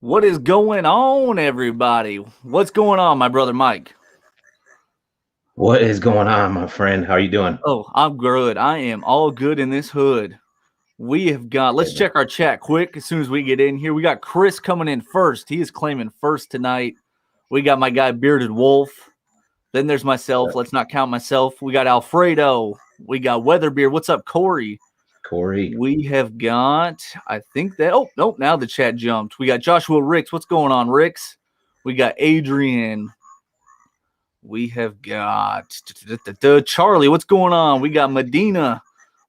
What is going on, everybody? What's going on, my brother Mike? What is going on, my friend? How are you doing? Oh, I'm good. I am all good in this hood. We have got, let's check our chat quick as soon as we get in here. We got Chris coming in first. He is claiming first tonight. We got my guy Bearded Wolf. Then there's myself. Let's not count myself. We got Alfredo. We got Weatherbeard. What's up, Corey? Corey. We have got, I think that, oh, nope, now the chat jumped. We got Joshua Ricks. What's going on, Ricks? We got Adrian. We have got Charlie. What's going on? We got Medina.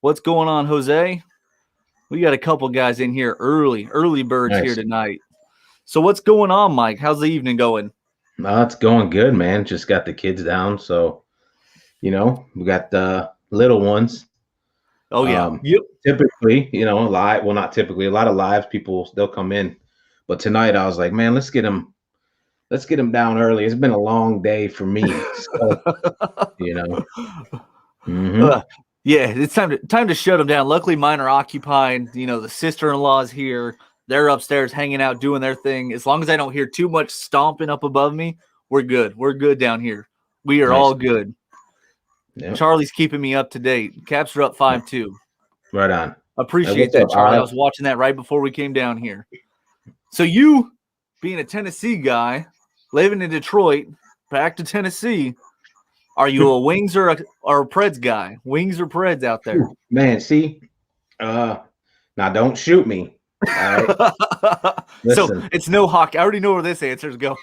What's going on, Jose? We got a couple guys in here early birds here tonight. So what's going on, Mike? How's the evening going? It's going good, man. Just got the kids down. So, we got the little ones. Oh, yeah. Typically, not typically, a lot of lives people, they'll come in. But tonight I was like, man, let's get them down early. It's been a long day for me. So, yeah, it's time to shut them down. Luckily, mine are occupied. The sister-in-law's here. They're upstairs hanging out, doing their thing. As long as I don't hear too much stomping up above me, we're good. We're good down here. We are all good. Yep. Charlie's keeping me up to date. Caps are up 5-2. Right on. Appreciate that, Charlie. I was watching that right before we came down here. So you, being a Tennessee guy, living in Detroit, back to Tennessee, are you a Wings or a Preds guy? Wings or Preds out there? Man, see, now don't shoot me. All right. So it's no hockey. I already know where this answer is going.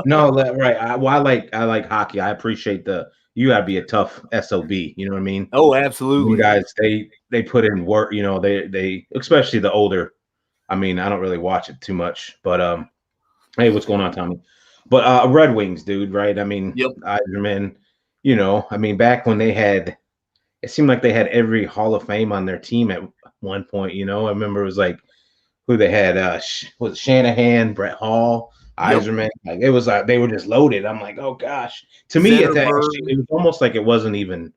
No, right. I like hockey. I appreciate you gotta be a tough SOB. You know what I mean? Oh, absolutely. You guys, they put in work. They especially the older. I mean, I don't really watch it too much, but hey, what's going on, Tommy? But Red Wings, dude, right? I mean, yep. Eiserman, back when it seemed like they had every Hall of Fame on their team at one point. I remember it was like who they had, was it Shanahan, Brett Hall, Eiserman. Like it was like they were just loaded. I'm like, oh gosh. To me, it was almost like it wasn't even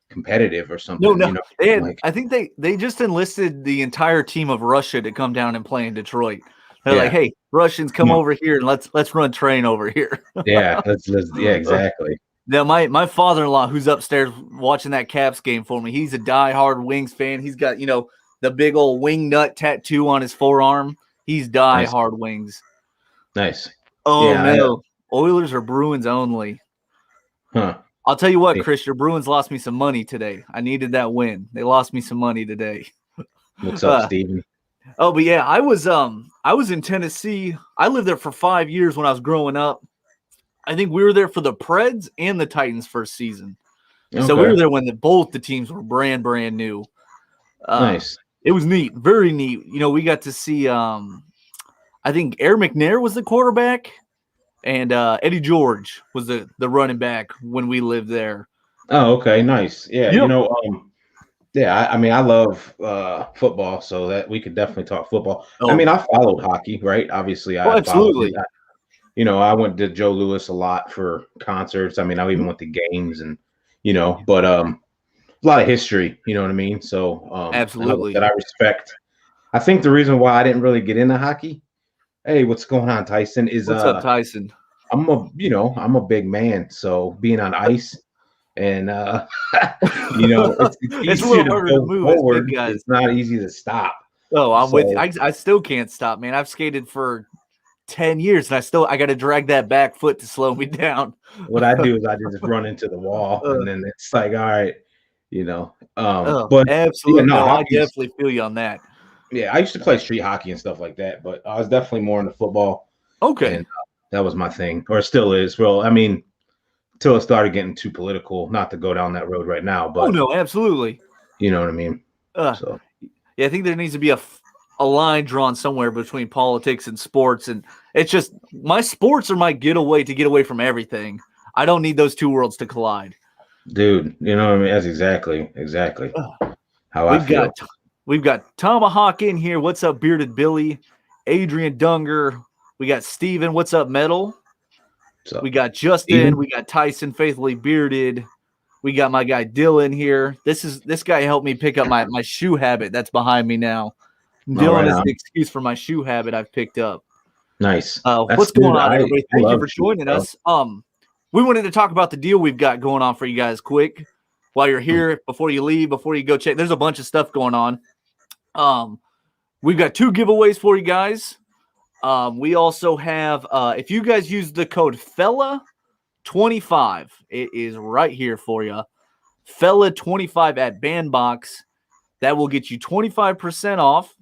competitive or something. No. They had, I think they just enlisted the entire team of Russia to come down and play in Detroit. They're like, hey, Russians, come over here and let's run train over here. Yeah, exactly. Now, my father-in-law, who's upstairs watching that Caps game for me, he's a diehard Wings fan. He's got, the big old wing nut tattoo on his forearm. He's diehard Wings. Nice. Oh, yeah, no. Oilers or Bruins only. Huh. I'll tell you what, Chris, your Bruins lost me some money today. I needed that win. They lost me some money today. What's up, Steven? Oh, but yeah, I was in Tennessee. I lived there for 5 years when I was growing up. I think we were there for the Preds and the Titans first season. Okay. So we were there when both the teams were brand new. Nice. It was neat, very neat. We got to see I think Air McNair was the quarterback and Eddie George was the running back when we lived there. Oh, okay, nice. Yeah, yep. I love football, so that we could definitely talk football. Oh. I mean, I followed hockey, right? Obviously, absolutely. I went to Joe Louis a lot for concerts. I mean, I even went to games and, but a lot of history, you know what I mean? So absolutely that I respect. I think the reason why I didn't really get into hockey, hey, what's going on, Tyson? What's up, Tyson? I'm a big man, so being on ice and it's a little harder to move forward. It's not easy to stop. Oh, I'm with you. I still can't stop, man. I've skated for 10 years and I got to drag that back foot to slow me down. What I do is I just run into the wall and then it's like, all right, but absolutely. I definitely feel you on that. Yeah, I used to play street hockey and stuff like that, but I was definitely more into football. Okay. And that was my thing, or it still is. Well, I mean, until it started getting too political, not to go down that road right now, but no, absolutely. You know what I mean? So yeah, I think there needs to be a line drawn somewhere between politics and sports, and it's just my sports are my getaway to get away from everything. I don't need those two worlds to collide. Dude, you know what I mean? That's exactly how I feel. We've got Tomahawk in here. What's up, Bearded Billy? Adrian Dunger. We got Steven. What's up, Metal? We got Justin. Steven? We got Tyson, Faithfully Bearded. We got my guy Dylan here. This guy helped me pick up my shoe habit that's behind me now. All Dylan right is on. the excuse for my shoe habit I've picked up. Nice. That's What's going good. on, I everybody? Thank you love for shoes, joining bro. us. We wanted to talk about the deal we've got going on for you guys quick while you're here, before you leave, before you go check. There's a bunch of stuff going on. We've got 2 giveaways for you guys. We also have, if you guys use the code Fella25, it is right here for you. Fella25 at Bandbox. That will get you 25% off.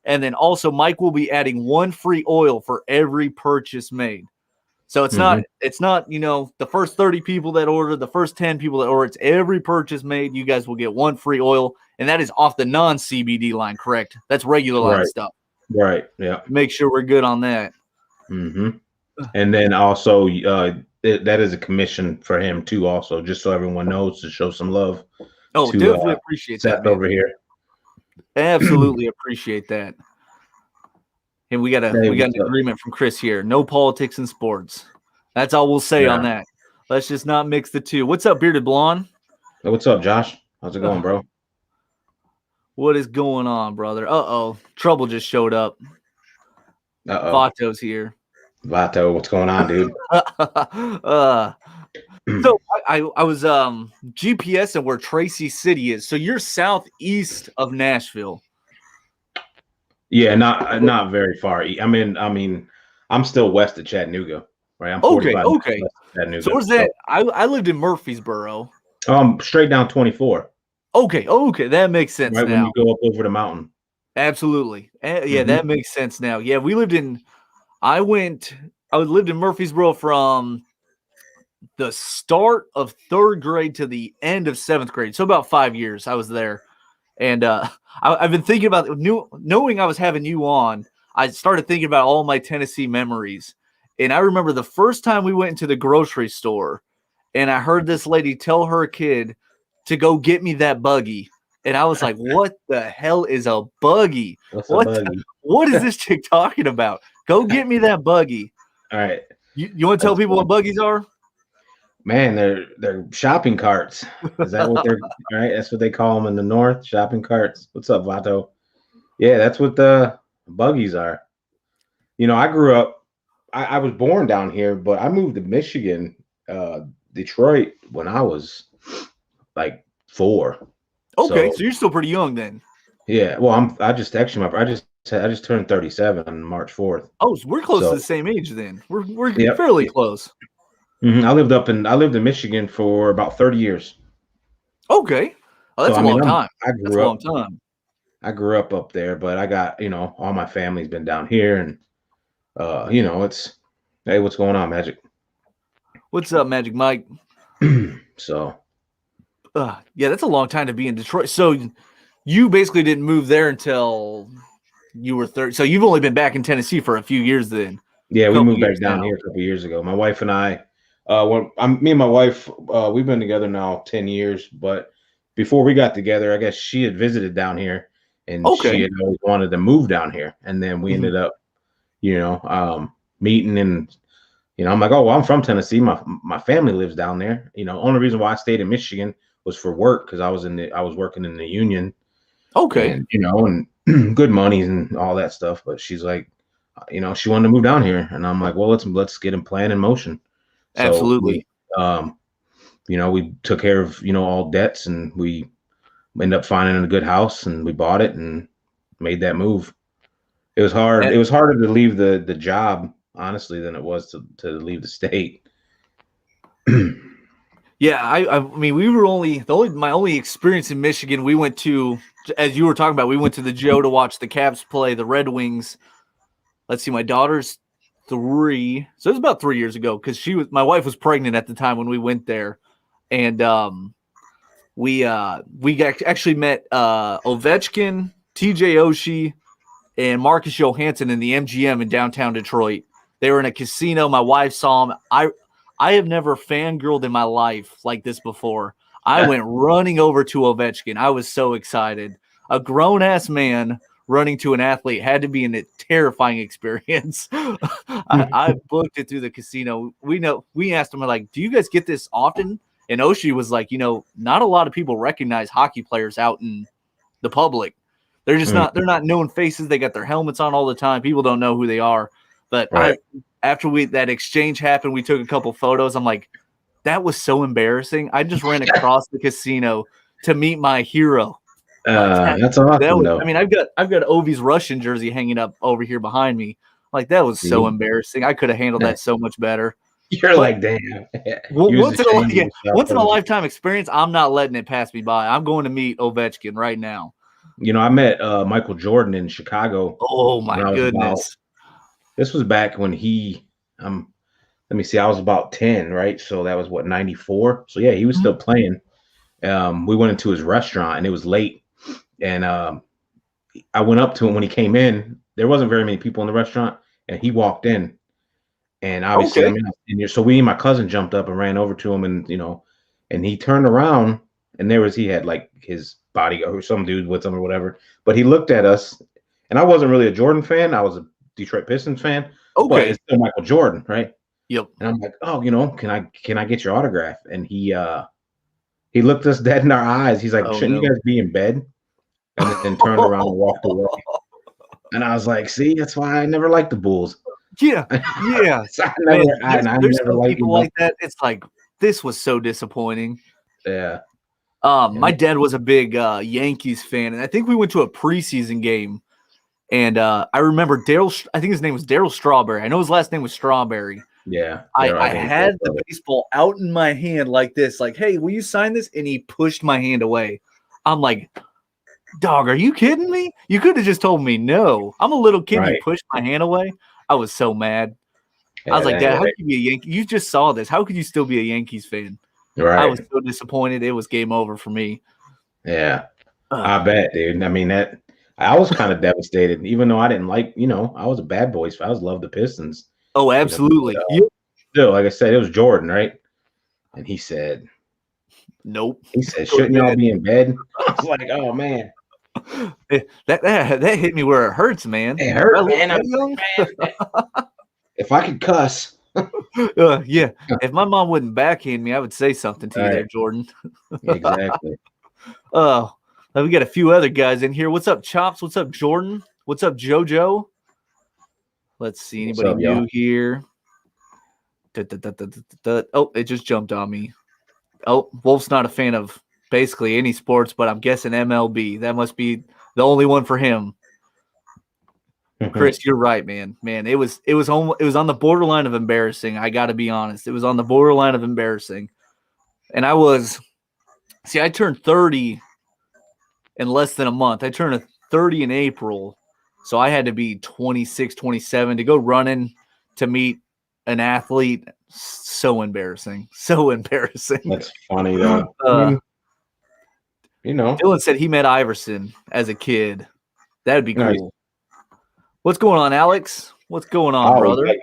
And then also Mike will be adding 1 free oil for every purchase made. So it's not, the first 30 people that order, the first 10 people that order, it's every purchase made. You guys will get 1 free oil. And that is off the non-CBD line, correct? That's regular line stuff. Right. Yeah. Make sure we're good on that. Mm-hmm. And then also, that is a commission for him too. Also, just so everyone knows, to show some love. Oh, definitely appreciate Seth that, man. over here. Absolutely appreciate that. And we got an agreement from Chris here. No politics in sports. That's all we'll say on that. Let's just not mix the two. What's up, Bearded Blonde? Hey, what's up, Josh? How's it going, bro? What is going on, brother? Uh-oh. Trouble just showed up. Vato's here. Vato, what's going on, dude? So I was GPSing where Tracy City is. So you're southeast of Nashville. Yeah, not very far. I mean, I'm still west of Chattanooga, right? I'm 45 okay. West of Chattanooga. So where's that? I lived in Murfreesboro. Straight down 24. Okay, that makes sense right now. When you go up over the mountain. Absolutely. Yeah, that makes sense now. Yeah, we lived in I lived in Murfreesboro from the start of 3rd grade to the end of 7th grade. So about 5 years I was there. And I've been thinking about knowing I was having you on. I started thinking about all my Tennessee memories. And I remember the first time we went into the grocery store and I heard this lady tell her kid to go get me that buggy. And I was like, what the hell is a buggy? What's a buggy? What is this chick talking about? Go get me that buggy. All right. You want to tell people what buggies are? Man, they're shopping carts. Is that what they're right? That's what they call them in the north, shopping carts. What's up, Vato? Yeah, that's what the buggies are. I grew up. I was born down here, but I moved to Michigan, Detroit, when I was like 4. Okay, so you're still pretty young then. Yeah, well, I just turned 37 on March 4th. Oh, so we're close to the same age then. We're fairly close. I lived in Michigan for about 30 years. Okay. Oh, that's a long time. That's a long time. I grew up there, but I got, all my family's been down here, and it's hey, what's going on, Magic? What's up, Magic Mike? So yeah, that's a long time to be in Detroit. So you basically didn't move there until you were 30. So you've only been back in Tennessee for a few years then. Yeah, we moved back down here a couple years ago. My wife and I, me and my wife, we've been together now 10 years, but before we got together, I guess she had visited down here, and she had always wanted to move down here. And then we ended up, meeting, and, I'm like, oh, well, I'm from Tennessee. My family lives down there. Only reason why I stayed in Michigan was for work, because I was working in the union. Okay. And, and good money and all that stuff. But she's like, she wanted to move down here, and I'm like, well, let's get a plan in motion. So absolutely. We took care of all debts, and we ended up finding a good house, and we bought it and made that move. It was hard. It was harder to leave the job, honestly, than it was to leave the state. Yeah, I mean, we were my only experience in Michigan. We went to, as you were talking about, we went to the Joe to watch the Caps play the Red Wings. Let's see, my daughter's 3, so it was about 3 years ago, because my wife was pregnant at the time when we went there, and we actually met Ovechkin, TJ Oshie, and Marcus Johansson in the MGM in downtown Detroit. They were in a casino. My wife saw them. I have never fangirled in my life like this before. I went running over to Ovechkin. I was so excited. A grown-ass man running to an athlete had to be a terrifying experience. I booked it through the casino. We asked him, like, do you guys get this often? And Oshie was like, not a lot of people recognize hockey players out in the public. They're just Mm. they're not known faces. They got their helmets on all the time. People don't know who they are. But Right. after that exchange happened, we took a couple photos. I'm like, that was so embarrassing. I just ran across the casino to meet my hero. That's awesome, though. I mean, I've got Ovi's Russian jersey hanging up over here behind me. Like, that was so embarrassing. I could have handled that so much better. You're like, damn. Once in a lifetime experience, I'm not letting it pass me by. I'm going to meet Ovechkin right now. I met Michael Jordan in Chicago. Oh my goodness! This was back when let me see, I was about 10, right? So that was what, 94. So yeah, he was still playing. We went into his restaurant and it was late, and I went up to him when he came in. There wasn't very many people in the restaurant, and he walked in. And obviously, so we and my cousin jumped up and ran over to him, and and he turned around, and he had like his bodyguard or some dude with him or whatever. But he looked at us, and I wasn't really a Jordan fan. I was a Detroit Pistons fan. Okay, but it's still Michael Jordan, right? Yep. And I'm like, oh, can I get your autograph? And he looked us dead in our eyes. He's like, shouldn't you guys be in bed? And then turned around and walked away. And I was like, see, that's why I never liked the Bulls. Yeah. So there's some people like that. It's like, this was so disappointing. Yeah. My dad was a big Yankees fan, and I think we went to a preseason game. And I remember I think his name was Daryl Strawberry. I know his last name was Strawberry. Yeah. I had the baseball out in my hand like this, like, hey, will you sign this? And he pushed my hand away. I'm like, dog, are you kidding me? You could have just told me no. I'm a little kid. Right. You pushed my hand away. I was so mad. I was like, Dad, how could you be a Yankee? You just saw this. How could you still be a Yankees fan? Right. I was so disappointed. It was game over for me. Yeah. I bet, dude. I mean, I was kind of devastated, even though I didn't like, I was a bad boy. I loved the Pistons. Oh, absolutely. Still, like I said, it was Jordan, right? And he said, nope. He said, shouldn't y'all be in bed? I was like, oh, man. That hit me where it hurts, man. It hurt, man. If I could cuss. Yeah. If my mom wouldn't backhand me, I would say something to you there, Jordan. Exactly. Oh, we got a few other guys in here. What's up, Chops? What's up, Jordan? What's up, JoJo? Let's see. Anybody new here? Oh, it just jumped on me. Oh, Wolf's not a fan of basically any sports, but I'm guessing MLB. That must be the only one for him. Chris, you're right, man. Man, it was on the borderline of embarrassing. I got to be honest. It was on the borderline of embarrassing. And I turned 30 in less than a month. I turned 30 in April. So I had to be 26, 27 to go running to meet an athlete. So embarrassing. So embarrassing. That's funny, though. Dylan said he met Iverson as a kid. That'd be cool. Nice. What's going on, Alex? What's going on, brother?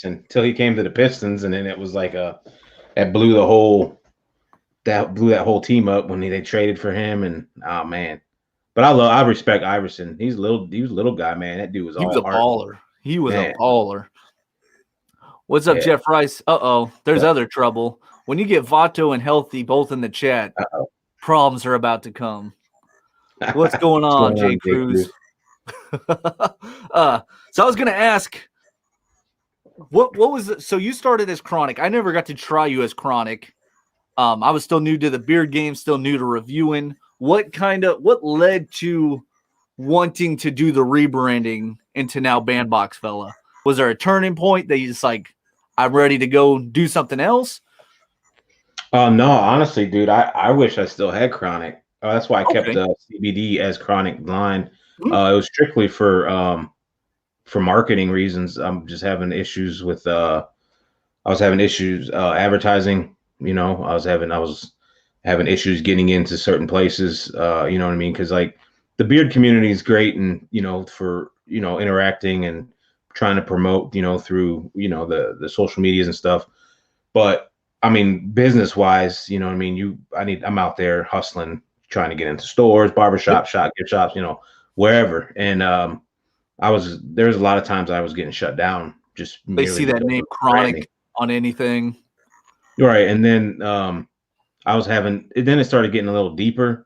Until he came to the Pistons, and then it was like that blew that whole team up when they traded for him, and oh man. But I respect Iverson. He was a little guy, man. That dude was a baller. He was a baller. What's up, Jeff Rice? There's other trouble. When you get Vato and Healthy both in the chat, problems are about to come. What's going on, Jay Cruz? So I was gonna ask, what was it? So you started as Chronic. I never got to try you as Chronic. I was still new to the beard game, still new to reviewing. What led to wanting to do the rebranding into now Bandbox Fella? Was there a turning point that you just like, I'm ready to go do something else? No, honestly, dude, I wish I still had Chronic. That's why I kept CBD as Chronic line. It was strictly for marketing reasons. I'm just having issues with I was having issues advertising. I was having issues getting into certain places. You know what I mean? Because like the beard community is great, and for interacting and trying to promote through the social medias and stuff. But I mean, business wise, you know what I mean? I'm out there hustling, trying to get into stores, barbershop, gift shops, wherever. And there's a lot of times I was getting shut down. Just they see that name Chronic on anything. Right. And then I was having then it started getting a little deeper.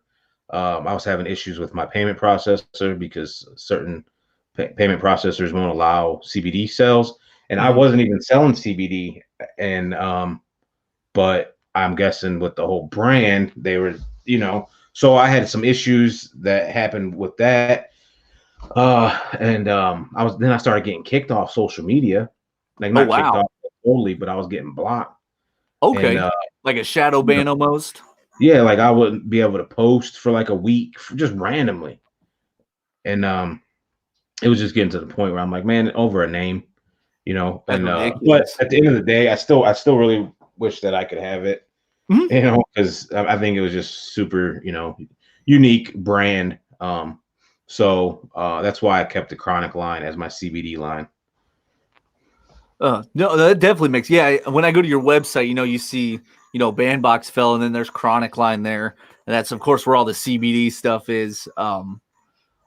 I was having issues with my payment processor because certain payment processors won't allow CBD sales, and I Mhm. wasn't even selling CBD. And but I'm guessing with the whole brand, they were, so I had some issues that happened with that. And I started getting kicked off social media, like Oh not kicked wow. off totally, but I was getting blocked. And Okay. Like a shadow you know, ban almost. yeah, like I wouldn't be able to post for like a week just randomly. And it was just getting to the point where I'm like, man, over a name, That's and but ridiculous. at the end of the day, I still really wish that I could have it, Mhm. because I think it was just super, unique brand. So that's why I kept the Chronic line as my CBD line. No, that definitely makes. Yeah, when I go to your website, you see, Bandbox Fell, and then there's Chronic Line there, and that's of course where all the CBD stuff is.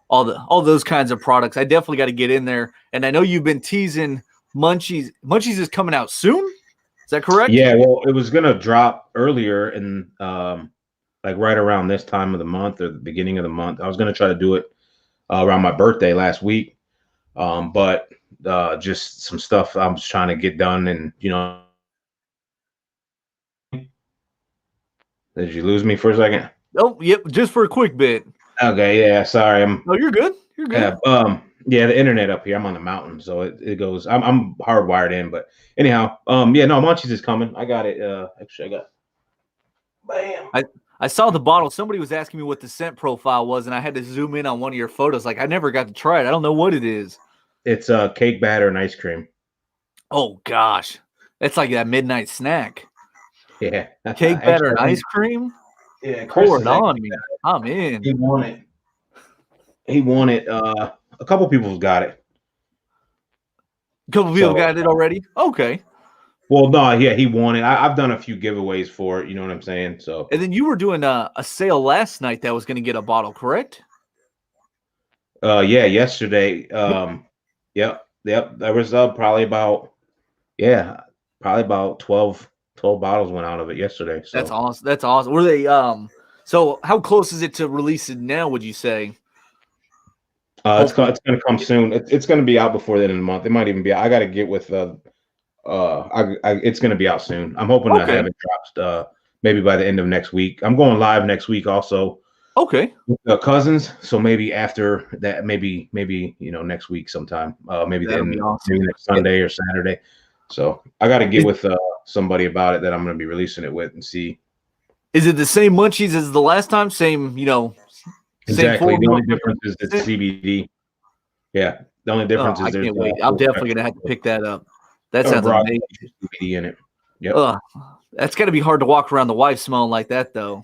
All those kinds of products. I definitely got to get in there, and I know you've been teasing Munchies. Munchies is coming out soon. Is that correct? Yeah, well, it was gonna drop earlier in like right around this time of the month or the beginning of the month. I was gonna try to do it around my birthday last week, but just some stuff I was trying to get done, and did you lose me for a second? Oh, yep. Just for a quick bit. Okay, yeah, sorry, No, you're good. You're good. yeah, the internet up here. I'm on the mountain, so it goes. I'm hardwired in, but anyhow, yeah, no, Munchies is coming. I got it. Actually, I got. Bam. I I saw the bottle. Somebody was asking me what the scent profile was, and I had to zoom in on one of your photos. Like I never got to try it. I don't know what it is. It's cake batter and ice cream. Oh gosh, it's like that midnight snack. Yeah, Cake batter actually, and ice cream. yeah, Chris Pour it is actually on me. I'm in. he won it. He won it. A couple people's got it. A couple people So, got it already. Okay. well, no, yeah, he won it. I've done a few giveaways for it. You know what I'm saying? So, And then you were doing a sale last night that was going to get a bottle, correct? yeah, yesterday, Yep. yep, there was yeah, probably about 12 bottles went out of it yesterday. That's So, awesome. That's awesome. Were they so how close is it to releasing now, would you say? Hopefully. it's gonna come soon. It's gonna be out before the end of the month. It might even be. I got to get with it's gonna be out soon. I'm hoping to have Okay. it dropped maybe by the end of next week. I'm going live next week also Okay. with cousins, so maybe after that, maybe next week sometime, maybe That'll be maybe awesome. next Yeah. Sunday or Saturday. So I got to get Is, with somebody about it that I'm going to be releasing it with and see is it the same munchies as the last time? Same, same exactly. The formula. only difference is it's CBD. Yeah, the only Oh, difference I is there's can't wait. I'm definitely gonna have to pick that up. That a sounds broad amazing. CBD in it. Yep. Ugh, that's got to be hard to walk around the wife smelling like that, though.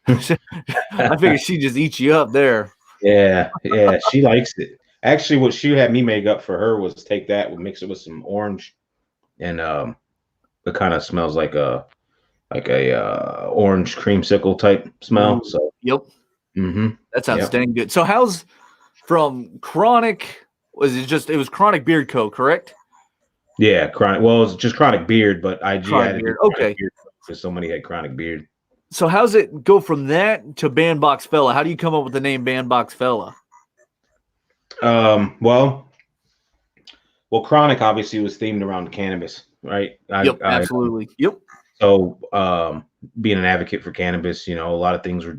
I figure she just eats you up there. Yeah, she likes it. Actually, what she had me make up for her was take that, and mix it with some orange, and it kind of smells like a orange creamsicle type smell. Ooh, So, yep, hmm that sounds yep, dang good. So, how's from chronic? It was chronic beard co, correct? yeah, chronic. Well, it's just chronic beard, but IG Chronic had to do beard. chronic Okay. beard because somebody had chronic beard. So, how's it go from that to Bandbox Fella? How do you come up with the name Bandbox Fella? Um, well, chronic obviously was themed around cannabis, right? Yep, absolutely. Yep. So being an advocate for cannabis, a lot of things were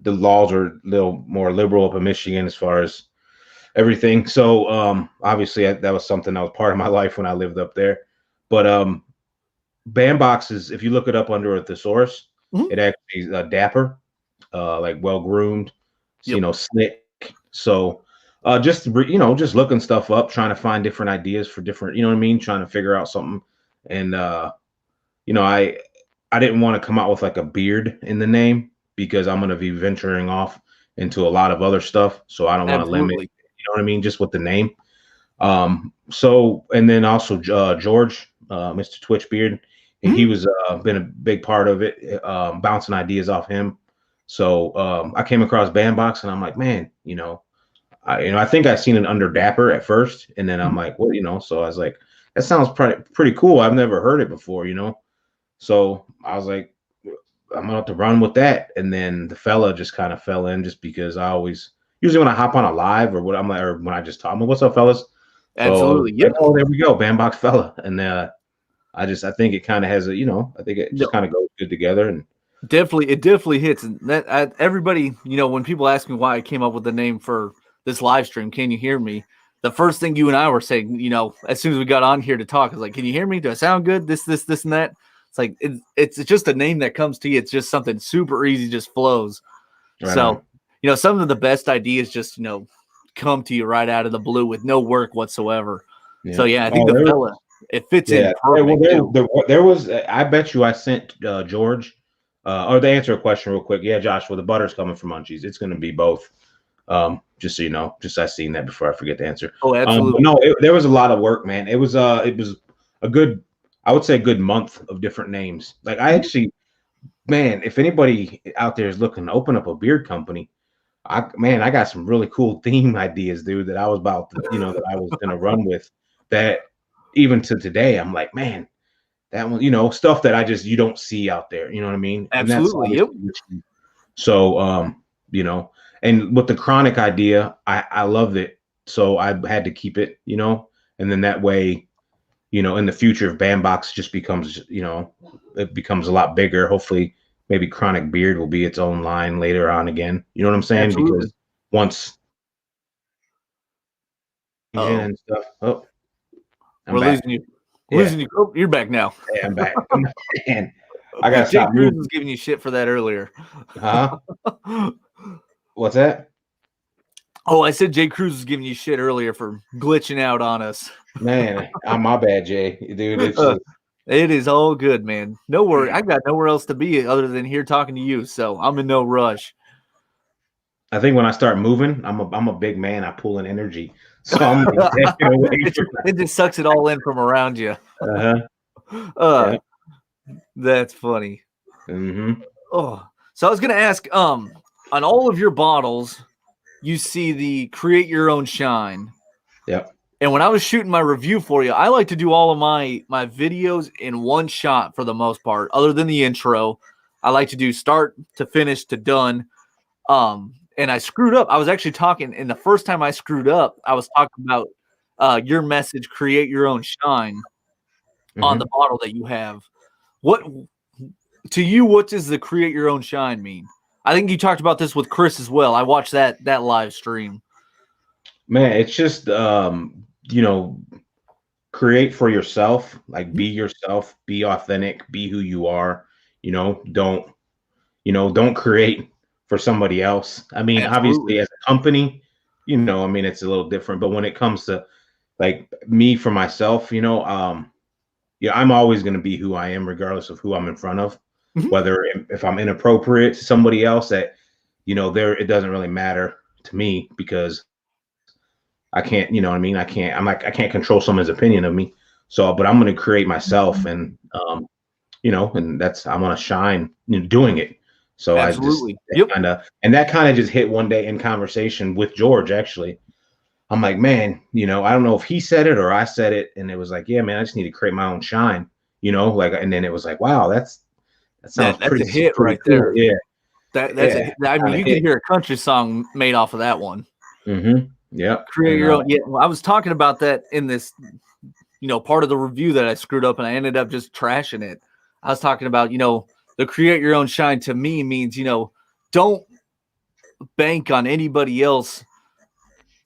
the laws are a little more liberal up in Michigan as far as everything. So obviously that was something that was part of my life when I lived up there. But Bandbox is, if you look it up under a thesaurus, Mhm. it actually is dapper, like well groomed, Yep. slick. So just just looking stuff up, trying to find different ideas for different, you know what I mean, trying to figure out something. And I didn't want to come out with like a beard in the name because I'm going to be venturing off into a lot of other stuff. So I don't want to limit, Absolutely. you know what I mean, just with the name. So, and then also George, Mr. Twitch Beard, he Mhm. was been a big part of it, bouncing ideas off him. So I came across Bandbox and I'm like, man, I think I seen it under Dapper at first, and then I'm Mhm. like, well, so I was like, that sounds pretty cool. I've never heard it before, So I was like, I'm gonna have to run with that. And then the fella just kind of fell in, just because I always usually when I hop on a live or what I'm like, or when I just talk, I'm like, what's up, fellas? So Absolutely. like, Yep. oh, there we go, Bandbox Fella. And I think it kind of has a, I think it just No, kind of goes good together. And definitely, it definitely hits. And everybody, when people ask me why I came up with the name for this live stream, can you hear me? The first thing you and I were saying, as soon as we got on here to talk, is like, can you hear me? Do I sound good? This, and that. It's like it's just a name that comes to you. It's just something super easy, just flows. right on. So, some of the best ideas just come to you right out of the blue with no work whatsoever. Yeah. So yeah, I think the fella it fits in Well, perfect too. there was. I bet you I sent George, or to answer a question real quick. Yeah, Josh. Well, the butter's coming from Munchies. It's going to be both. Just so you know, just I seen that before I forget to answer. Oh, absolutely. But no, there was a lot of work, man. It was a good, I would say, a good month of different names. Like I actually, man, if anybody out there is looking to open up a beard company, I got some really cool theme ideas, dude, that I was about to, that I was gonna run with. That even to today, I'm like, man, that one, stuff that you don't see out there. You know what I mean? And that's Absolutely. Yep. obviously so. And with the chronic idea, I loved it, so I had to keep it. And then that way, in the future, if Bandbox just becomes, it becomes a lot bigger. Hopefully, maybe Chronic Beard will be its own line later on again. You know what I'm saying? Absolutely. Because once Uh-oh. and stuff. Oh, I'm We're back. losing you. Losing you. Oh, you're back now. Hey, I'm back. Man, I gotta Jay stop Cruz moving. was giving you shit for that earlier. Huh? What's that? Oh, I said Jay Cruz was giving you shit earlier for glitching out on us. Man, my bad, Jay. Dude, it's just, it is all good, man. No worry. I got nowhere else to be other than here talking to you, so I'm in no rush. I think when I start moving, I'm a big man. I pull in energy, so I'm taking away. It just sucks it all in from around you. Yeah. That's funny. Mm-hmm. Oh, so I was gonna ask, on all of your bottles, you see the create your own shine. Yep. And when I was shooting my review for you, I like to do all of my videos in one shot for the most part, other than the intro. I like to do start to finish to done. And I screwed up. I was actually talking, and the first time I screwed up, I was talking about your message, create your own shine on the bottle that you have. What to you, what does the create your own shine mean? I think you talked about this with Chris as well. I watched that live stream. Man, it's just create for yourself, like be yourself, be authentic, be who you are. Don't create for somebody else. I mean, Absolutely. obviously as a company, I mean, it's a little different, but when it comes to like me for myself, I'm always going to be who I am, regardless of who I'm in front of, whether if I'm inappropriate to somebody else that, it doesn't really matter to me because I can't, you know what I mean? I can't control someone's opinion of me. So, but I'm going to create myself and, and I want to shine doing it. So Absolutely. that kind of just hit one day in conversation with George, actually. I'm like, man, I don't know if he said it or I said it. And it was like, yeah, man, I just need to create my own shine, and then it was like, wow, that sounds that's pretty, a hit pretty right cool. there. Yeah. That's I mean, you can hear a country song made off of that one. Yeah. Create your own. Yeah. Well, I was talking about that in this, part of the review that I screwed up and I ended up just trashing it. I was talking about, the create your own shine to me means, don't bank on anybody else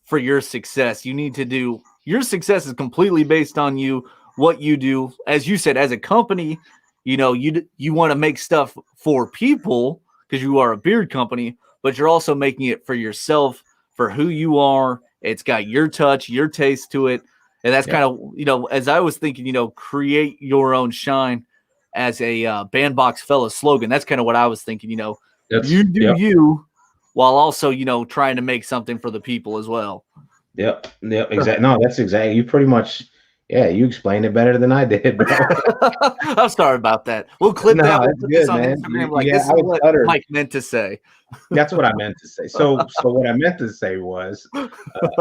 for your success. You need to do your success is completely based on you, what you do. As you said, as a company, you want to make stuff for people because you are a beard company, but you're also making it for yourself, for who you are. It's got your touch, your taste to it. And that's kind of, as I was thinking, create your own shine as a Bandbox Fella slogan. That's kind of what I was thinking, you do you while also, trying to make something for the people as well. Yep. Exactly. No, that's exactly. You pretty much, you explained it better than I did, bro. I'm sorry about that. We'll clip that. We'll put this on Instagram. This is what Mike meant to say. That's what I meant to say. So what I meant to say was,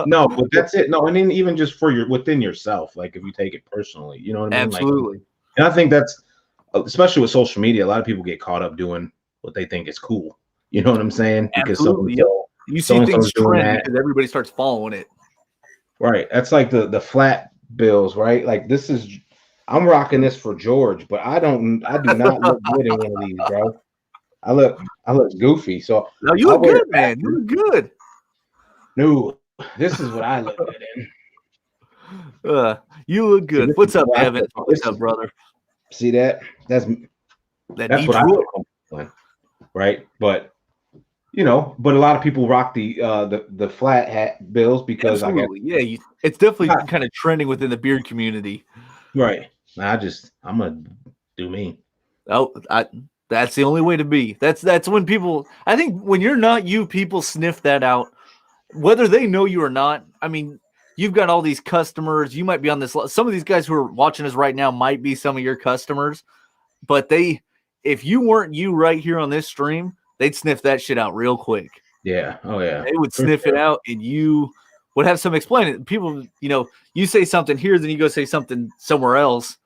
no, but that's it. No, and then even just for within yourself, like if you take it personally, you know what I mean? Absolutely. And I think that's especially with social media, a lot of people get caught up doing what they think is cool. You know what I'm saying? Because Absolutely. Yep. You see things trend because everybody starts following it. Right. That's like the flat bills, right? Like I'm rocking this for George, but I do not look good in one of these, bro. I look goofy. So no, you look good, man. You look good. No, this is what I look good in. You look good. What's up, Evan? What's up, brother? See that? That's what I look like, right? But but a lot of people rock the flat hat bills because Absolutely. It's definitely kind of trending within the beard community. Right. I'm gonna do me. Oh, that's the only way to be. That's when people. I think when you're not you, people sniff that out, whether they know you or not. I mean, you've got all these customers. You might be on this. Some of these guys who are watching us right now might be some of your customers, but if you weren't you right here on this stream, they'd sniff that shit out real quick. Yeah. Oh yeah. They would sniff it out, and you would have some explain it. People, you say something here, then you go say something somewhere else.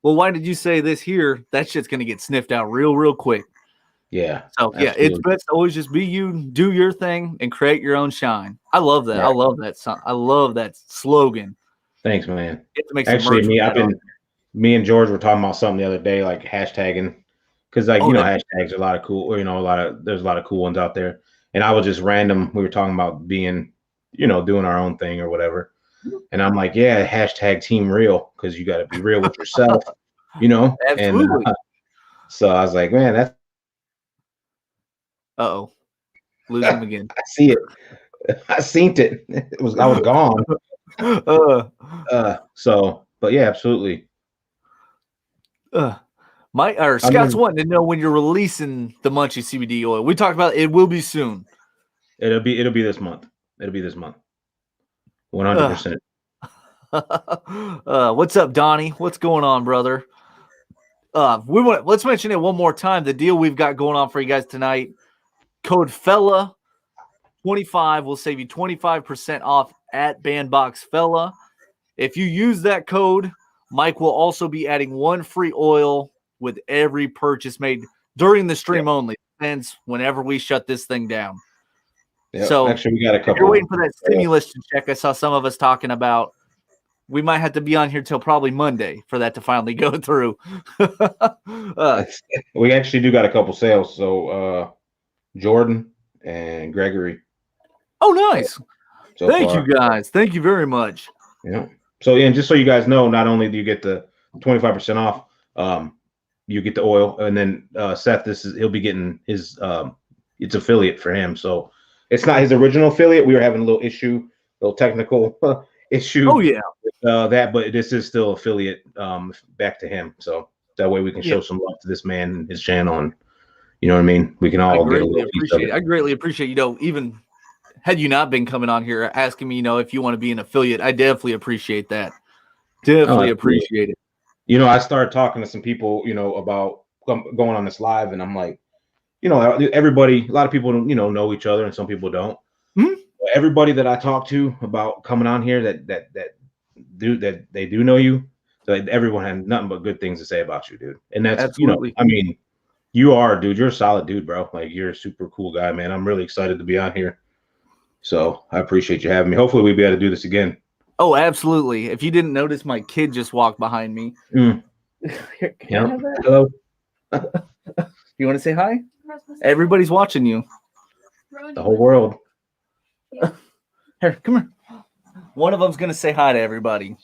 Well, why did you say this here? That shit's gonna get sniffed out real quick. Yeah. So absolutely. It's best to always just be you, do your thing, and create your own shine. I love that. Right. I love that song. I love that slogan. Thanks, man. Actually, me and George were talking about something the other day, like hashtagging, because hashtags are a lot of cool. There's a lot of cool ones out there. And I was just random. We were talking about being, doing our own thing or whatever. And I'm like, yeah, hashtag team real, because you got to be real with yourself, Absolutely. And so I was like, man, that's. Uh-oh. Lose him again. I see it. I seen it. I was gone. But yeah, absolutely. Scott's wanting to know when you're releasing the Munchie CBD oil. We talked about it will be soon. It'll be this month. 100%. What's up, Donnie? What's going on, brother? Let's mention it one more time. The deal we've got going on for you guys tonight. Code Fella 25 will save you 25% off at Bandbox Fella. If you use that code, Mike will also be adding one free oil with every purchase made during the stream only. Depends whenever we shut this thing down. Yep. So actually, we got a couple. If you're waiting for that stimulus to check, I saw some of us talking about. We might have to be on here till probably Monday for that to finally go through. We actually do got a couple sales. So Jordan and Gregory. Oh, nice. Thank you, guys. Thank you very much. Yeah. So, and just so you guys know, not only do you get the 25% off, you get the oil, and then Seth, he'll be getting his it's affiliate for him. So it's not his original affiliate. We were having a little technical issue. Oh yeah. With, but this is still affiliate back to him. So that way we can show some love to this man and his channel, and you know what I mean. We can all get a little piece of it. I greatly appreciate even had you not been coming on here asking me, if you want to be an affiliate, I definitely appreciate that. Definitely appreciate it. I started talking to some people, about going on this live, and I'm like, everybody, a lot of people, know each other, and some people don't. Mm-hmm. Everybody that I talk to about coming on here that they do know you, so everyone had nothing but good things to say about you, dude. And that's absolutely. You are, dude. You're a solid dude, bro. Like, you're a super cool guy, man. I'm really excited to be on here. So I appreciate you having me. Hopefully we'll be able to do this again. Oh, absolutely. If you didn't notice, my kid just walked behind me. Mm. Hello. You want to say hi? Everybody's watching you. The whole world. Here, come here. One of them's going to say hi to everybody.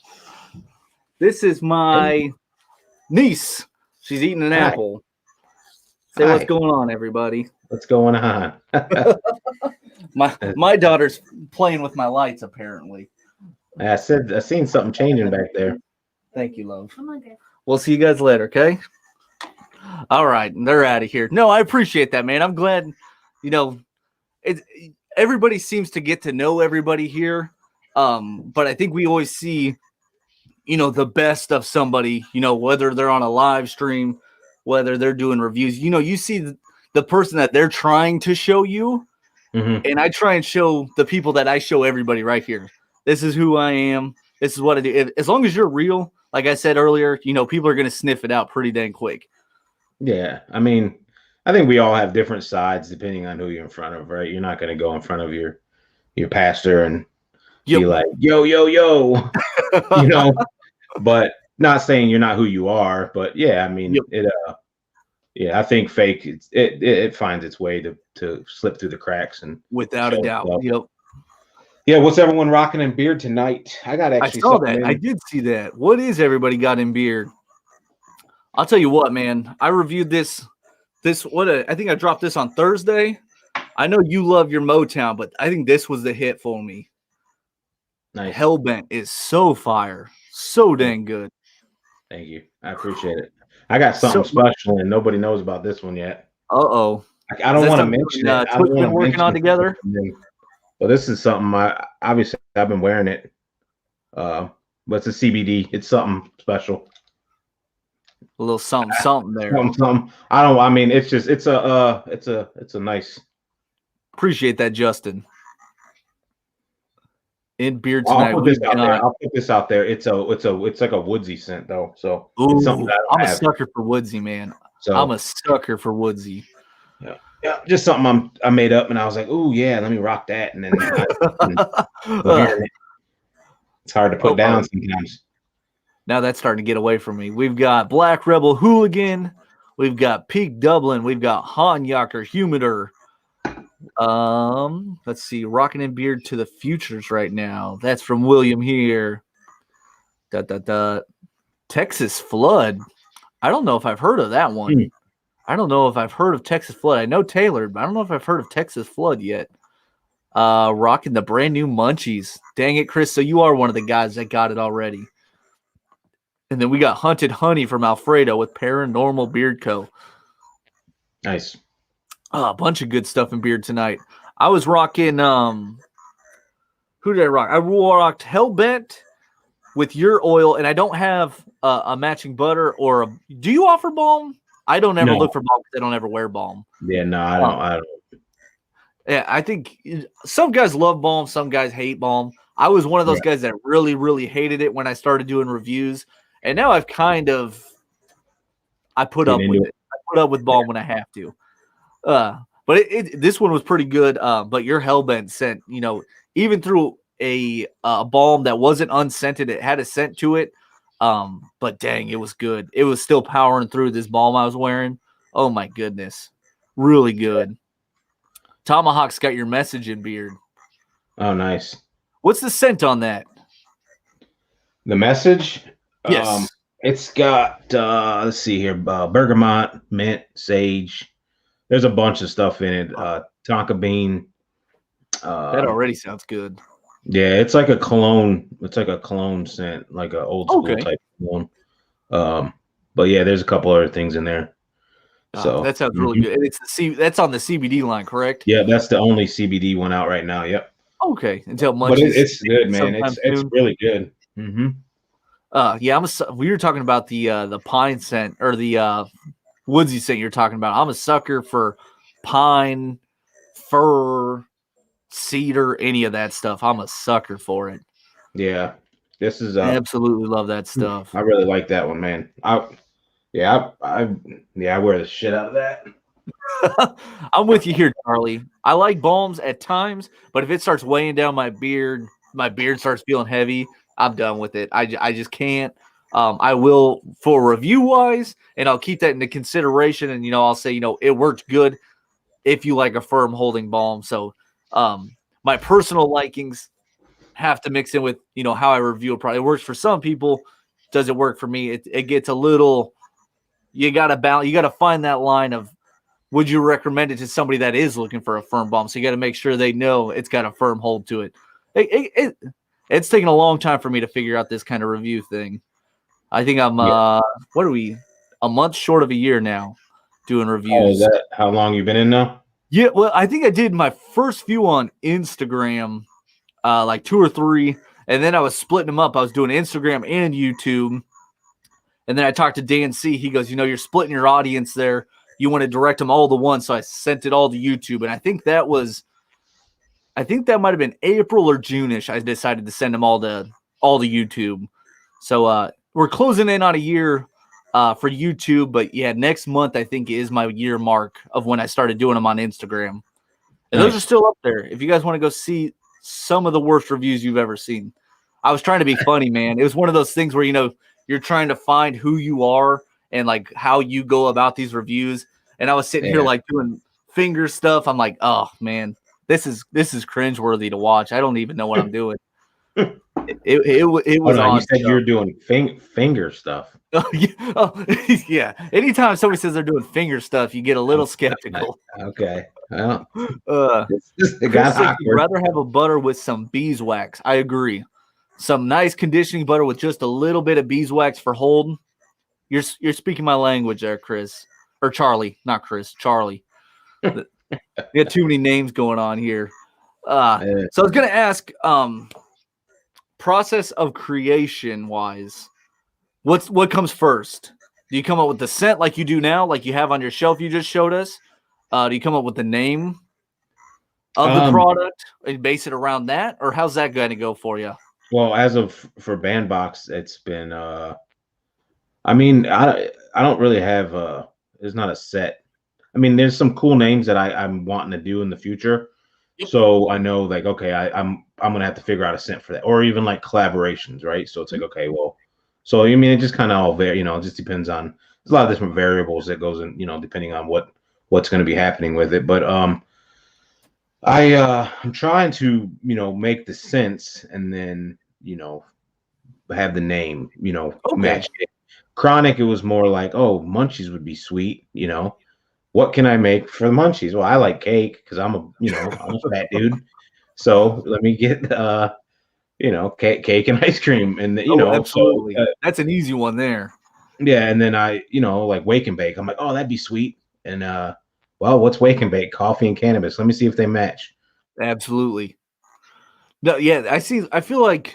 This is my niece. She's eating an apple. Say what's going on, everybody. What's going on? My daughter's playing with my lights, apparently. I seen something changing back there. Thank you, love. We'll see you guys later, okay? All right, they're out of here. No, I appreciate that, man. I'm glad, everybody seems to get to know everybody here. But I think we always see, the best of somebody, whether they're on a live stream, whether they're doing reviews, you see the person that they're trying to show you. Mm-hmm. And I try and show the people that I show everybody right here. This is who I am. This is what I do. As long as you're real, like I said earlier, people are going to sniff it out pretty dang quick. Yeah, I mean, I think we all have different sides depending on who you're in front of, right? You're not going to go in front of your pastor and be Yep. like, "Yo, yo, yo," you know. But not saying you're not who you are, but yeah, I mean, Yep. yeah, I think fake it finds its way to slip through the cracks and Without a show doubt. itself. Yep. Yeah, what's everyone rocking in beard tonight? I got I actually saw something that. I in. did see that. What is everybody got in beer? I'll tell you what, man. I reviewed this. I think I dropped this on Thursday. I know you love your Motown, but I think this was the hit for me. Nice. Hellbent is so fire, so Yeah, dang good. thank you. I appreciate it. I got something So, special and nobody knows about this one yet. uh-oh. I Is don't that want to something you mention and it. I don't Twitch want been to working mention on it. together? Well, this is something obviously I've been wearing it. Uh, but it's a CBD. It's something special. A little something there. Something. I don't. I mean, it's just it's a nice. Appreciate that, Justin. In beer I'll tonight, put this we've out there. got. I'll put this out there. It's like a woodsy scent though, so it's something Ooh, that I I'm a don't have. sucker for woodsy, man. I'm So a sucker for woodsy. yeah, yeah, just something I made up, and I was like, oh yeah, let me rock that, and then wearing it. It's hard to put down sometimes. Now that's starting to get away from me. We've got Black Rebel Hooligan. We've got Peak Dublin. We've got Hanyaker Humidor. Let's see. Rocking in Beard to the Futures right now. That's from William here. Texas Flood. I don't know if I've heard of that one. Hmm. I don't know if I've heard of Texas Flood. I know Taylor, but I don't know if I've heard of Texas Flood yet. Rocking the brand new Munchies. Dang it, Chris. So you are one of the guys that got it already. And then we got Hunted Honey from Alfredo with Paranormal Beard Co. Nice. A bunch of good stuff in beard tonight. I was rocking who did I rock? I rocked Hellbent with your oil, and I don't have a matching butter or a. Do you offer balm? I don't ever No. look for balm because I don't ever wear balm. Yeah, no, I don't. I don't. Yeah, I think some guys love balm, some guys hate balm. I was one of those guys that really, really hated it when I started doing reviews, and now I've kind of I put up with it. I put up with balm when I have to. But this one was pretty good. But your Hellbent scent, even through a balm that wasn't unscented, it had a scent to it. But dang, it was good. It was still powering through this balm I was wearing. Oh my goodness, really good. Tomahawk's got your message in beard. Oh, nice. What's the scent on that? The message? Yes. It's got let's see here, bergamot, mint, sage. There's a bunch of stuff in it. Tonka bean. That already sounds good. Yeah, it's like a cologne. It's like a cologne scent, like an old school type cologne. But yeah, there's a couple other things in there. So that sounds really good. And that's on the CBD line, correct? Yeah, that's the only CBD one out right now. Yep. Okay, until Munchies. But it's good, man. It's really good. Mm-hmm. Yeah, we were talking about the pine scent or the woodsy scent you're talking about. I'm a sucker for pine, fir, cedar, any of that stuff. I'm a sucker for it. Yeah, this is I absolutely love that stuff. I really like that one, man. I wear the shit out of that. I'm with you here, Charlie. I like balms at times, but if it starts weighing down my beard starts feeling heavy, I'm done with it. I just can't. I will for review wise, and I'll keep that into consideration. And I'll say it worked good if you like a firm holding balm. So my personal likings have to mix in with how I review a product. It works for some people. Does it work for me? It gets a little. You gotta balance. You gotta find that line of. Would you recommend it to somebody that is looking for a firm balm? So you got to make sure they know it's got a firm hold to it. It's taken a long time for me to figure out this kind of review thing. I think I'm what are we? A month short of a year now doing reviews. Oh, is that how long you've been in now? Yeah, well, I think I did my first few on Instagram, like 2 or 3, and then I was splitting them up. I was doing Instagram and YouTube, and then I talked to Dan C. He goes, you're splitting your audience there. You want to direct them all to one, so I sent it all to YouTube, and I think that might have been April or June-ish. I decided to send them all to YouTube. So we're closing in on a year for YouTube. But yeah, next month I think is my year mark of when I started doing them on Instagram. And those are Nice. still up there. If you guys want to go see some of the worst reviews you've ever seen. I was trying to be funny, man. It was one of those things where, you're trying to find who you are and like how you go about these reviews. And I was sitting here Yeah. like doing finger stuff. I'm like, oh man, this is cringeworthy to watch. I don't even know what I'm doing. It was Hold on, you odd said you stuff. were doing finger stuff. Oh, yeah. Oh, yeah. Anytime somebody says they're doing finger stuff, you get a little skeptical. Okay. Well, Uh, it Chris got says he'd awkward. rather have a butter with some beeswax. I agree. Some nice conditioning butter with just a little bit of beeswax for hold. You're speaking my language there, Chris. Or Charlie, not Chris, Charlie. We got too many names going on here. So I was gonna ask, process of creation wise, what comes first? Do you come up with the scent like you do now, like you have on your shelf you just showed us? Do you come up with the name of the product and base it around that, or how's that going to go for you? Well, as of for Bandbox, it's been I mean, I don't really have there's not a set. I mean, there's some cool names that I'm wanting to do in the future. Yep. So I know like, okay, I'm gonna have to figure out a scent for that. Or even like collaborations, right? So it's like, okay, well, so I mean it just kind of all it just depends on there's a lot of different variables that goes in, depending on what's gonna be happening with it. But I'm trying to, make the sense and then, have the name, Okay. match it. Chronic, it was more like, oh, munchies would be sweet, What can I make for the munchies? Well, I like cake because I'm a fat dude. So let me get cake and ice cream and Absolutely. That's an easy one there. yeah, and then I, like wake and bake. I'm like, oh, that'd be sweet. And well, what's wake and bake? Coffee and cannabis. Let me see if they match. Absolutely. No, yeah, I feel like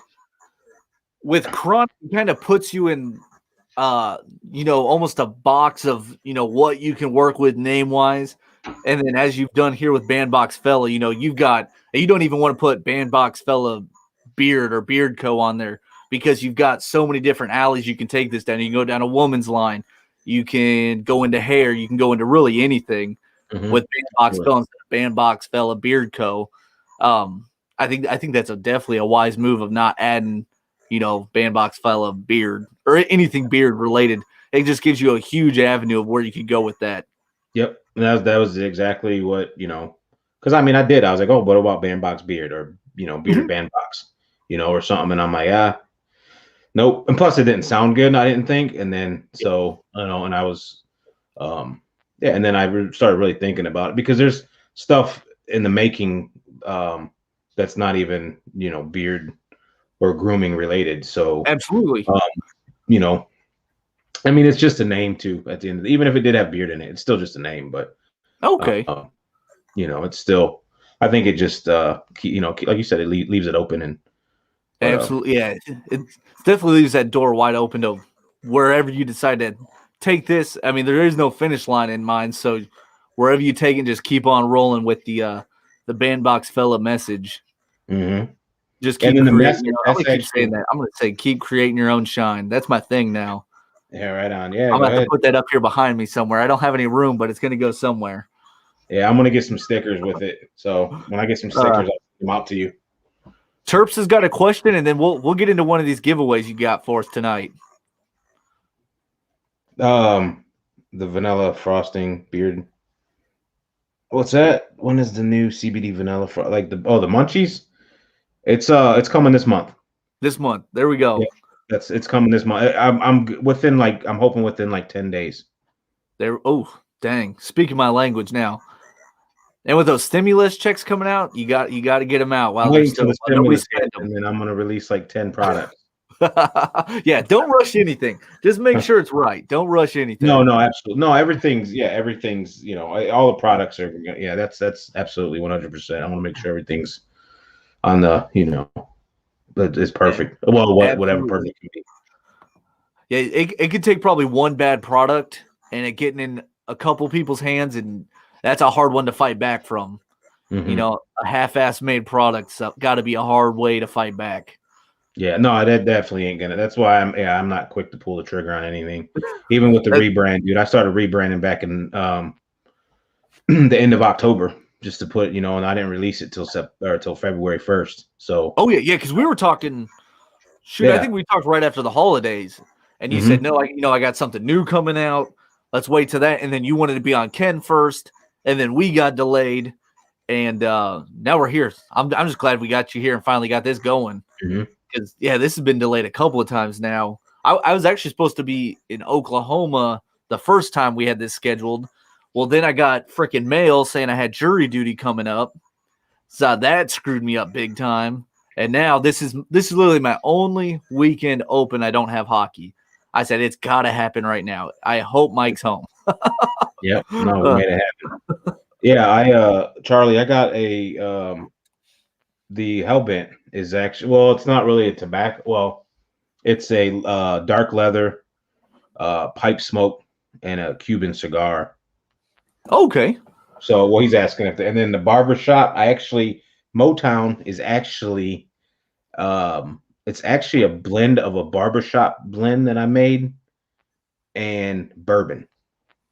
with chronic it kind of puts you in almost a box of what you can work with name wise. And then as you've done here with Bandbox Fella, you don't even want to put Bandbox Fella Beard or Beard Co. on there because you've got so many different alleys you can take this down. You can go down a woman's line, you can go into hair, you can go into really anything with Bandbox Fella instead of Bandbox Fella Beard Co. I think that's definitely a wise move of not adding Bandbox Fella Beard or anything beard related. It just gives you a huge avenue of where you could go with that. Yep. And that was exactly what, because I mean, I was like, oh, what about Bandbox Beard or, Beard Bandbox, or something. And I'm like, nope. And plus it didn't sound good. I didn't think. And then, so, and I was, yeah. And then I started really thinking about it because there's stuff in the making that's not even, beard or grooming related. So Absolutely. I mean, it's just a name too. At the end, even if it did have beard in it, it's still just a name. But okay, it's still. I think it just, like you said, it leaves it open and. Absolutely, yeah. It definitely leaves that door wide open to wherever you decide to take this. I mean, there is no finish line in mind, so wherever you take it, just keep on rolling with the Bandbox Fella message. Mm-hmm. Just keep creating. I'm gonna keep saying that. I'm gonna say keep creating your own shine. That's my thing now. Yeah, right on. Yeah, I'm gonna have to put that up here behind me somewhere. I don't have any room, but it's gonna go somewhere. Yeah, I'm gonna get some stickers with it. So when I get some stickers, I'll send them out to you. Terps has got a question, and then we'll get into one of these giveaways you got for us tonight. The vanilla frosting beard. What's that? When is the new CBD vanilla the munchies? It's coming this month. This month. There we go. Yeah, it's coming this month. I'm hoping within like 10 days. There. Oh, dang. Speaking my language now. And with those stimulus checks coming out, you got to get them out while they're still. The stimulus hit, and then I'm gonna release like 10 products. Yeah, don't rush anything. Just make sure it's right. Don't rush anything. No, absolutely. No, everything's all the products are that's absolutely 100%. I want to make sure everything's on the, that is perfect. Well, whatever perfect can be. Yeah, it could take probably one bad product and it getting in a couple people's hands, and that's a hard one to fight back from. Mm-hmm. A half-ass made product's got to be a hard way to fight back. Yeah, no, that definitely ain't gonna. That's why I'm not quick to pull the trigger on anything. Even with the rebrand, dude. I started rebranding back in the end of October just to put, and I didn't release it till February 1st. So Oh yeah, because we were talking. Shoot, I yeah. think we talked right after the holidays, and you said Hmm. no, I got something new coming out. Let's wait to that, and then you wanted to be on Ken first, and then we got delayed, and now we're here. I'm just glad we got you here and finally got this going. Hmm. Because this has been delayed a couple of times now. I was actually supposed to be in Oklahoma the first time we had this scheduled. Well, then I got freaking mail saying I had jury duty coming up, so that screwed me up big time. And now this is literally my only weekend open. I don't have hockey. I said it's got to happen right now. I hope Mike's home. Yep. No, we made it happen. Yeah, Charlie, I got the Hellbent is actually, well, it's not really a tobacco. Well, it's a dark leather, pipe smoke, and a Cuban cigar. Okay. So, well, he's asking and then the barber shop, Motown is actually, it's actually a blend of a barbershop blend that I made and bourbon.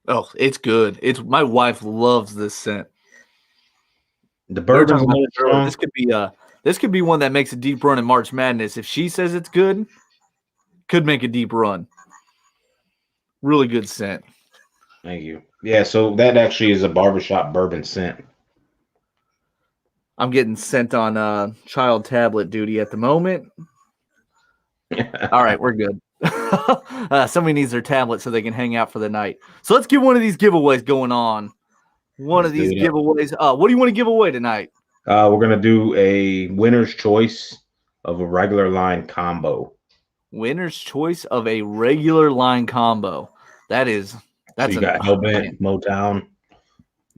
Oh, it's good. It's my wife loves this scent. The We were bourbon's talking a about little this earlier. strong. This could be one that makes a deep run in March Madness. If she says it's good, could make a deep run. Really good scent. Thank you. Yeah, so that actually is a barbershop bourbon scent. I'm getting sent on child tablet duty at the moment. All right, we're good. Somebody needs their tablet so they can hang out for the night. So let's get one of these giveaways going on. One Let's of do these it up. giveaways. What do you want to give away tonight? We're gonna do a winner's choice of a regular line combo. Winner's choice of a regular line combo. That's So you got man. Hellbent, Motown,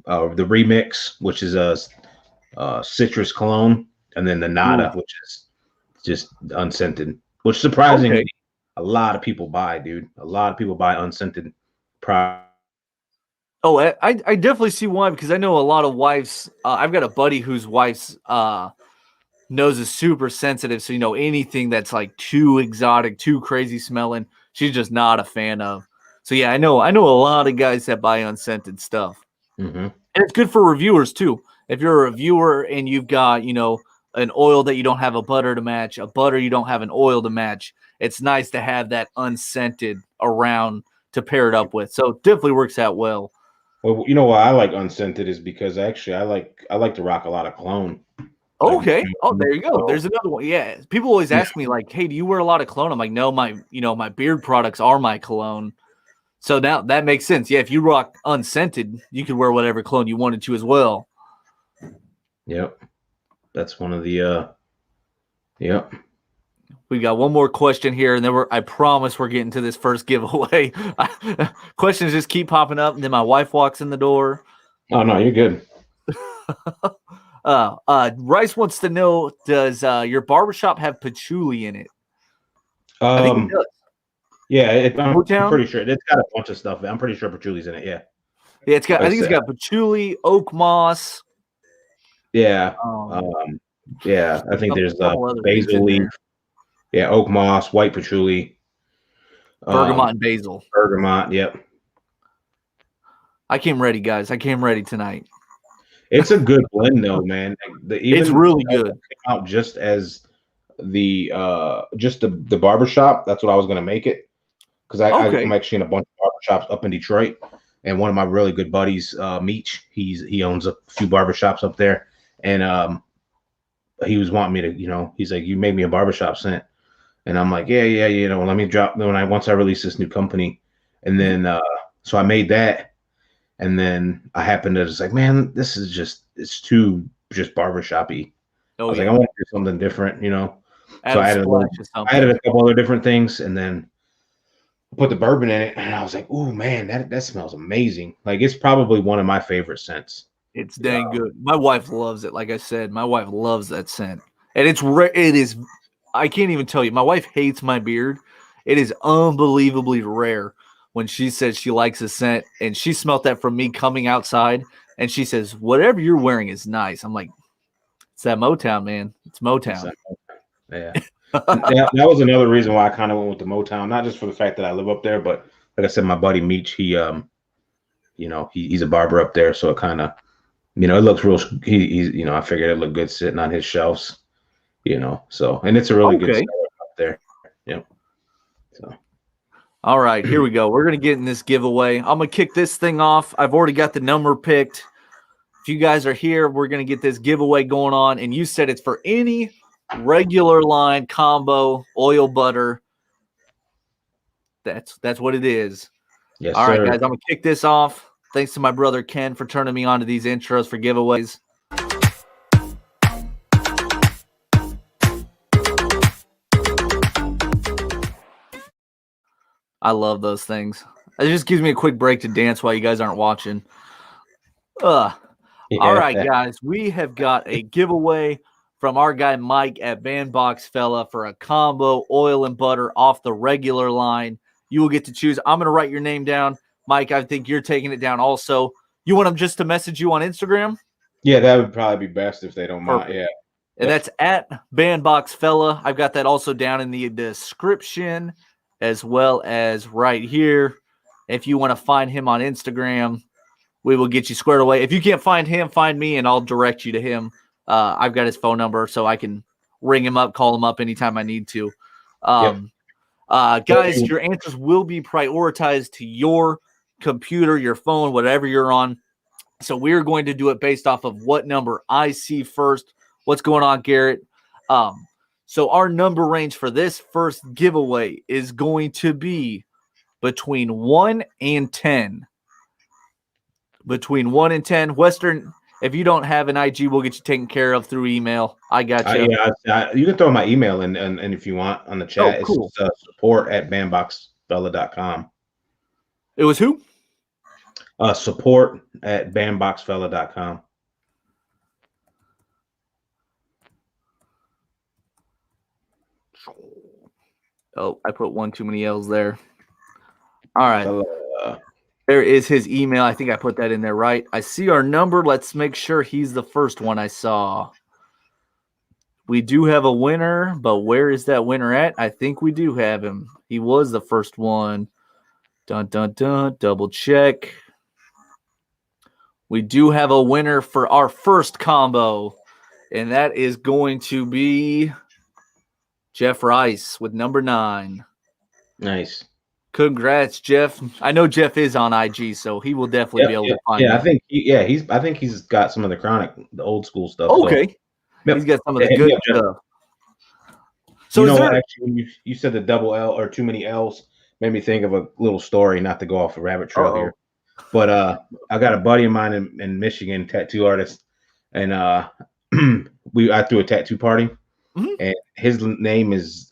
the remix, which is a citrus cologne, and then the Nada, Ooh, which is just unscented. Which surprisingly, okay. a lot of people buy, dude. A lot of people buy unscented products. Oh, I definitely see why, because I know a lot of wives. I've got a buddy whose wife's nose is super sensitive, so anything that's like too exotic, too crazy smelling, she's just not a fan of. So yeah, I know a lot of guys that buy unscented stuff, Mm-hmm. and it's good for reviewers too. If you're a reviewer and you've got an oil that you don't have a butter to match, a butter you don't have an oil to match, it's nice to have that unscented around to pair it up with. So it definitely works out well. Well, you know why I like unscented is because actually I like to rock a lot of cologne. Like, Okay. Oh, there you go. so There's another one. Yeah. People always yeah, ask me like, "Hey, do you wear a lot of cologne?" I'm like, "No, my beard products are my cologne." So now that makes sense. Yeah, if you rock unscented, you could wear whatever cologne you wanted to as well. yep. That's one of the yep. We got one more question here, and then I promise we're getting to this first giveaway. Questions just keep popping up, and then my wife walks in the door. Oh no, you're good. Rice wants to know, does your barbershop have patchouli in it? I think it Um, does. yeah, I'm Motown? pretty sure it's got a bunch of stuff. I'm pretty sure patchouli's in it. Yeah, Yeah, like I I think it's said, got patchouli, oak moss, yeah, um, um, yeah. I think there's couple other things basil in leaf. there. Yeah, oak moss, white patchouli, Bergamot um, and basil. bergamot. Yep, I came ready, guys. I came ready tonight. it's a good blend though, man. Like, It's even really good. came out just as the barbershop. That's what I was gonna make it because I'm Okay. actually in a bunch of barbershops up in Detroit, and one of my really good buddies, Meech, he owns a few barbershops up there, and he was wanting me to, he's like, you made me a barbershop scent, and I'm like, yeah, let me drop once I release this new company, and then so I made that, and then I happened to just like, man, this is it's too just barbershoppy. I Oh was like, I yeah. want to do something different, So Add a splash of I added something. a couple other different things, and then put the bourbon in it, and I was like, "Ooh, man, that smells amazing!" Like it's probably one of my favorite scents. It's Yeah, dang good. My wife loves it. Like I said, my wife loves that scent, and it's rare. It is. I can't even tell you. My wife hates my beard. It is unbelievably rare when she says she likes a scent, and she smelt that from me coming outside, and she says, "Whatever you're wearing is nice." I'm like, "It's that Motown, man. It's it's Motown." yeah. That was another reason why I kind of went with the Motown, not just for the fact that I live up there, but like I said, my buddy Meech, he's a barber up there, so it kind of, it looks real. He's, I figured it looked good sitting on his shelves, so, and it's a really good Okay. seller up there. Yep. So. All right, here we go. We're going to get in this giveaway. I'm going to kick this thing off. I've already got the number picked. If you guys are here, we're going to get this giveaway going on. And you said it's for any regular line combo oil butter. That's what it is. Yes, all right, sir. guys, I'm going to kick this off. Thanks to my brother Ken for turning me on to these intros for giveaways. I love those things. It just gives me a quick break to dance while you guys aren't watching. All right, guys, we have got a giveaway from our guy Mike at Bandbox Fella for a combo oil and butter off the regular line. You will get to choose. I'm going to write your name down. Mike, I think you're taking it down also. You want them just to message you on Instagram? Yeah, that would probably be best if they don't mind. Yeah. And that's at Bandbox Fella. I've got that also down in the description as well as right here. If you want to find him on Instagram, we will get you squared away. If you can't find him, find me, and I'll direct you to him. I've got his phone number, so I can ring him up, call him up anytime I need to. Guys, your answers will be prioritized to your computer, your phone, whatever you're on. So we're going to do it based off of what number I see first. What's going on, Garrett? So our number range for this first giveaway is going to be between 1 and 10. Between 1 and 10. Western, if you don't have an IG, we'll get you taken care of through email. I got you. You can throw my email in and if you want on the chat. Cool. It's support@bandboxfella.com. It was who? Support@bandboxfella.com. Oh, I put one too many L's there. All right. There is his email. I think I put that in there right. I see our number. Let's make sure he's the first one I saw. We do have a winner, but where is that winner at? I think we do have him. He was the first one. Dun, dun, dun. Double check. We do have a winner for our first combo, and that is going to be Jeff Rice with number 9. Nice. Congrats, Jeff. I know Jeff is on IG, so he will definitely be able to find you. I think he's got some of the old school stuff. Okay. So. He's got some of the good stuff. So actually, when you said the double L or too many L's, made me think of a little story, not to go off a rabbit trail here. But I got a buddy of mine in Michigan, tattoo artist, and I threw a tattoo party, and his name is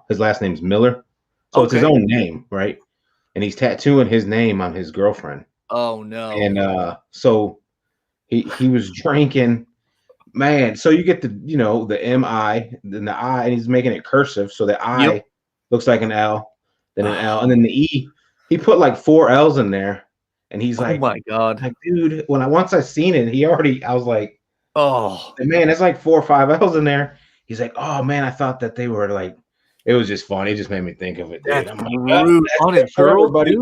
his last name is Miller, so it's his own name, right? And he's tattooing his name on his girlfriend. Oh no! And so he was drinking, man. So you get the M-I, then the I, and he's making it cursive, so the I looks like an L, then an L, and then the E. He put like 4 L's in there. And he's like, "Oh my god, like, dude!" Once I seen it, I was like, "Oh man, it's like 4 or 5 L's in there." He's like, "Oh man, I thought that they were like." It was just funny. It just made me think of it. Dude. That's rude on a girl, buddy.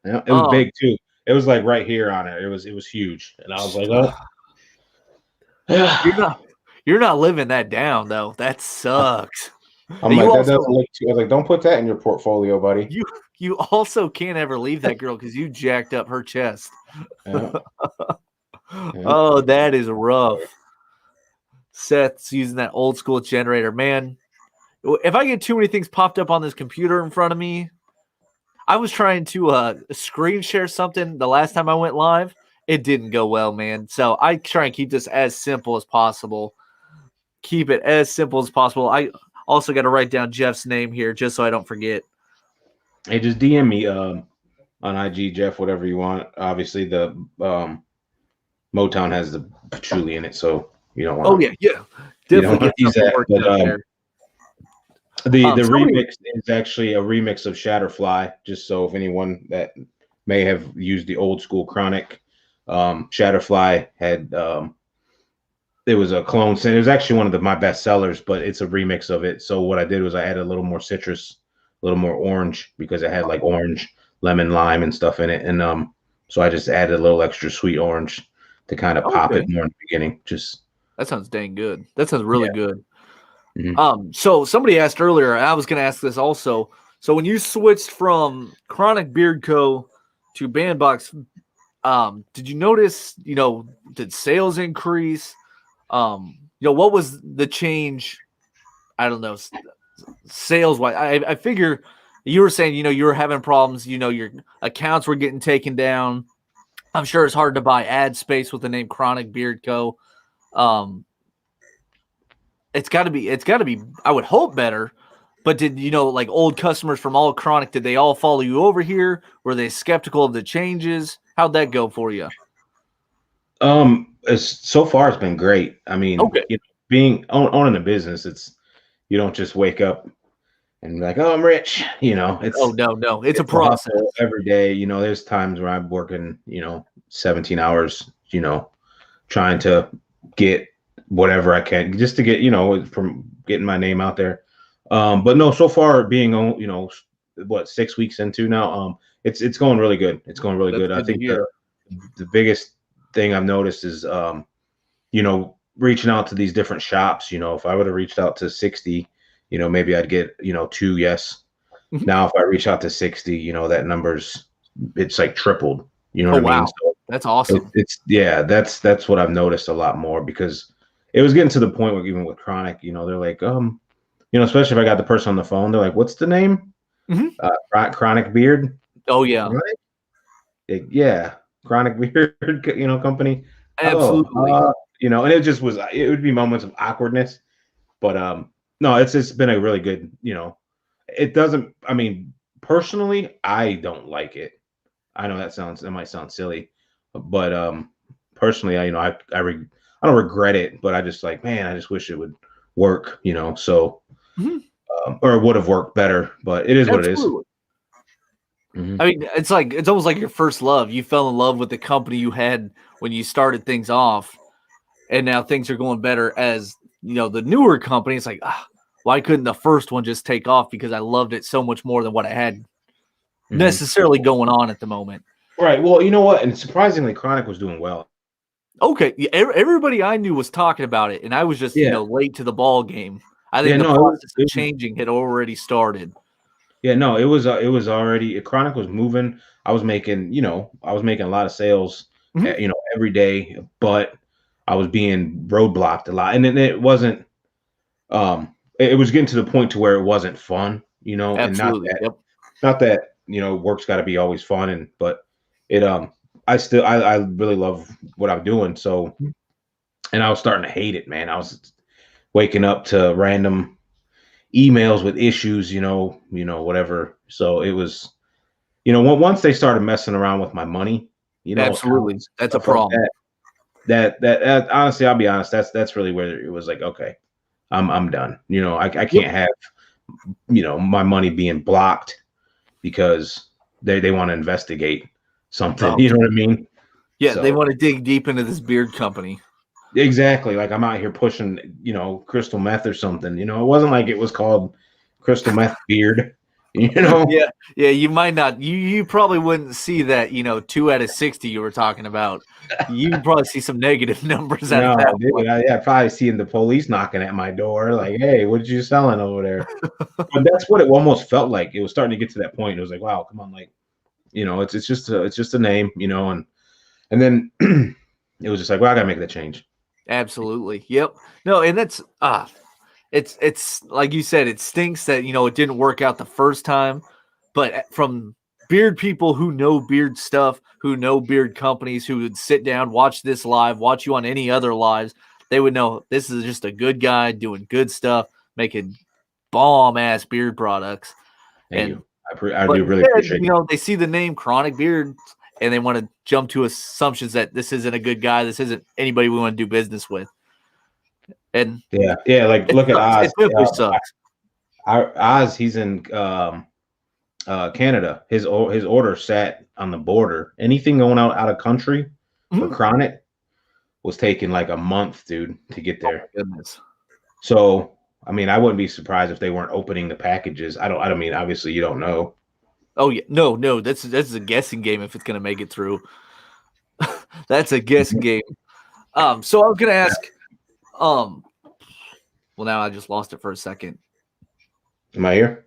Yeah, it was big too. It was like right here on it. It was huge, and I was like, "Oh, you're not living that down though. That sucks." I'm like, that doesn't look too. I was like, "Don't put that in your portfolio, buddy." You also can't ever leave that girl because you jacked up her chest. Yeah. Oh, that is rough. Seth's using that old school generator. Man, if I get too many things popped up on this computer in front of me, I was trying to screen share something the last time I went live. It didn't go well, man. So I try and keep this as simple as possible. Keep it as simple as possible. I also got to write down Jeff's name here just so I don't forget. Hey, just DM me on IG, Jeff, whatever you want. Obviously, the Motown has the patchouli in it, so you don't want. Oh yeah, definitely get that. But, the remix is actually a remix of Shatterfly. Just so if anyone that may have used the old school Chronic, Shatterfly had It was a clone scent. It was actually one of my best sellers, but it's a remix of it. So what I did was I added a little more citrus, a little more orange because it had like orange, lemon, lime, and stuff in it. And so I just added a little extra sweet orange to kind of pop it Okay. more in the beginning. Just That sounds dang good. That sounds really yeah. good. Mhm. So somebody asked earlier, and I was going to ask this also. So when you switched from Chronic Beard Co. to Bandbox, did you notice, did sales increase? What was the change? I don't know, sales wise. I figure you were saying, you were having problems, your accounts were getting taken down. I'm sure it's hard to buy ad space with the name Chronic Beard Co. Um, it's got to be, I would hope better. But did like old customers from all Chronic, did they all follow you over here? Were they skeptical of the changes? How'd that go for you? So far it's been great. I mean, Okay. being owning a business, you don't just wake up and be like, oh, I'm rich. Oh no, it's a It's a process. hustle every day. There's times where I'm working, 17 hours, trying to get whatever I can just to get, from getting my name out there. But no, so far being on, 6 weeks into now, it's going really good. It's going really That's good. I good to think hear. the biggest thing I've noticed is, reaching out to these different shops. If I would have reached out to 60, maybe I'd get, two yes. Mhm. Now, if I reach out to 60, that it's like tripled. You know Oh what I mean? wow, So that's awesome. yeah, that's what I've noticed a lot more because it was getting to the point where even with Chronic, they're like, especially if I got the person on the phone, they're like, what's the name? Mhm. Chronic Beard. Oh yeah, Chronic? Yeah, Chronic Beard, company. Oh, absolutely. and it would be moments of awkwardness, but no, it's been a really good, it doesn't, I mean, personally, I don't like it. I know that might sound silly, but personally, I don't regret it, but I just like, man, I just wish it would work, so Mhm. or it would have worked better, but it is what it is. Absolutely. Mhm. I mean, it's almost like your first love. You fell in love with the company you had when you started things off, and now things are going better as the newer company. It's like, why couldn't the first one just take off? Because I loved it so much more than what I had Mhm. necessarily going on at the moment. Right. Well, you know what? And surprisingly, Chronic was doing well. Okay, yeah, everybody I knew was talking about it, and I was just Yeah. late to the ball game. I Yeah. think the No. process of changing had already started. Yeah. No. It was already. Chronic was moving. I was making a lot of sales, Mhm. every day, but I was being roadblocked a lot, and then it wasn't. It was getting to the point to where it wasn't fun, and not Absolutely. that, Yep. not that, work's got to be always fun, but it, I really love what I'm doing. So, Mhm. and I was starting to hate it, man. I was waking up to random emails with issues, whatever. So it was, once they started messing around with my money, Absolutely. accounts, That's a stuff like problem. that, that honestly, I'll be honest, that's really where it was like, okay, I'm done. I Yep. can't have, my money being blocked because they want to investigate something. Oh, You know what I mean? yeah, they So want to dig deep into this beard company. exactly, like I'm out here pushing, crystal meth or something. It wasn't like it was called crystal meth beard. You know? Yeah, yeah, you might not. You probably wouldn't see that. 2 out of 60 you were talking about. You probably see some negative numbers out of No, that dude. one. Yeah, probably seeing the police knocking at my door, like, "Hey, what you selling over there?" But that's what it almost felt like. It was starting to get to that point. It was like, "Wow, come on, like, it's just a name, and then it was just like, well, I gotta make that change. Absolutely. Yep. No, and that's it's like you said, it stinks that it didn't work out the first time, but from beard people who know beard stuff, who know beard companies, who would sit down, watch this live, watch you on any other lives, they would know this is just a good guy doing good stuff, making bomb ass beard products. Thank And you. I but do really instead, appreciate they see the name Chronic Beard and they want to jump to assumptions that this isn't a good guy, this isn't anybody we want to do business with. And it. Yeah, yeah. Like, it look at sucks. It Oz. simply sucks. Oz, he's in Canada. His order sat on the border. Anything going out of country for Mhm. Chronic, was taking like a month, dude, to get Oh there. my goodness. So, I mean, I wouldn't be surprised if they weren't opening the packages. I don't mean, obviously you don't know. Oh yeah, no. That's a guessing game if it's gonna make it through. That's a guessing game. So I was gonna ask. Well, now I just lost it for a second. Am I here?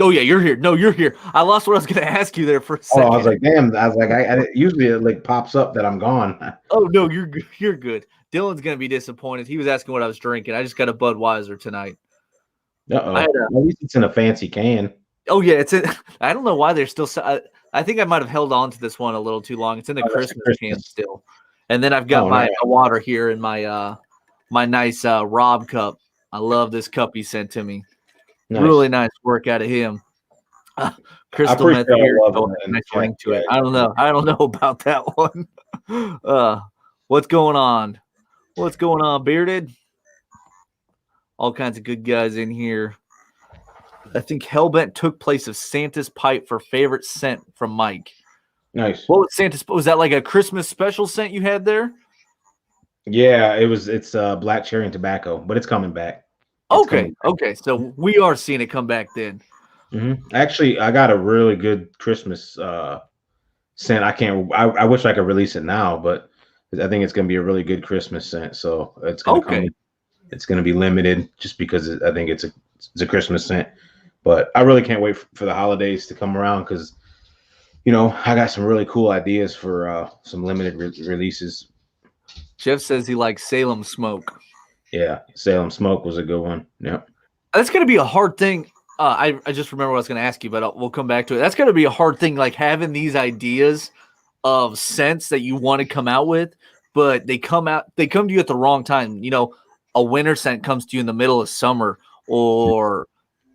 Oh yeah, you're here. No, you're here. I lost what I was gonna ask you there for a Oh, second. I was like, damn. I was like, usually it like pops up that I'm gone. Oh no, you're good. You're good. Dylan's gonna be disappointed. He was asking what I was drinking. I just got a Budweiser tonight. I had Uh-oh. At least it's in a fancy can. Oh yeah, it's in. I don't know why they're still. I think I might have held on to this one a little too long. It's in the Oh, that's a Christmas can Christmas. still, and then I've got Oh, my nice. water here in my nice Rob cup. I love this cup he sent to me. Nice. Really nice work out of him. Crystal meth appreciate beer. all love Oh, in the nice chat. ring to it. Yeah. I don't know. I don't know about that one. What's going on? What's going on, Bearded? All kinds of good guys in here. I think Hellbent took place of Santa's pipe for favorite scent from Mike. Nice. What was Santa's? Was that like a Christmas special scent you had there? Yeah, it's black cherry and tobacco, but it's coming back. Okay. So we are seeing it come back then. Actually, I got a really good Christmas scent. I wish I could release it now, but I think it's gonna be a really good Christmas scent. So it's gonna come. It's gonna be limited just because I think it's a Christmas scent. But I really can't wait for the holidays to come around because, I got some really cool ideas for some limited releases. Jeff says he likes Salem Smoke. Yeah, Salem Smoke was a good one. Yeah, that's going to be a hard thing. I just remember what I was going to ask you, but we'll come back to it. That's going to be a hard thing, like having these ideas of scents that you want to come out with, but they come to you at the wrong time. A winter scent comes to you in the middle of summer or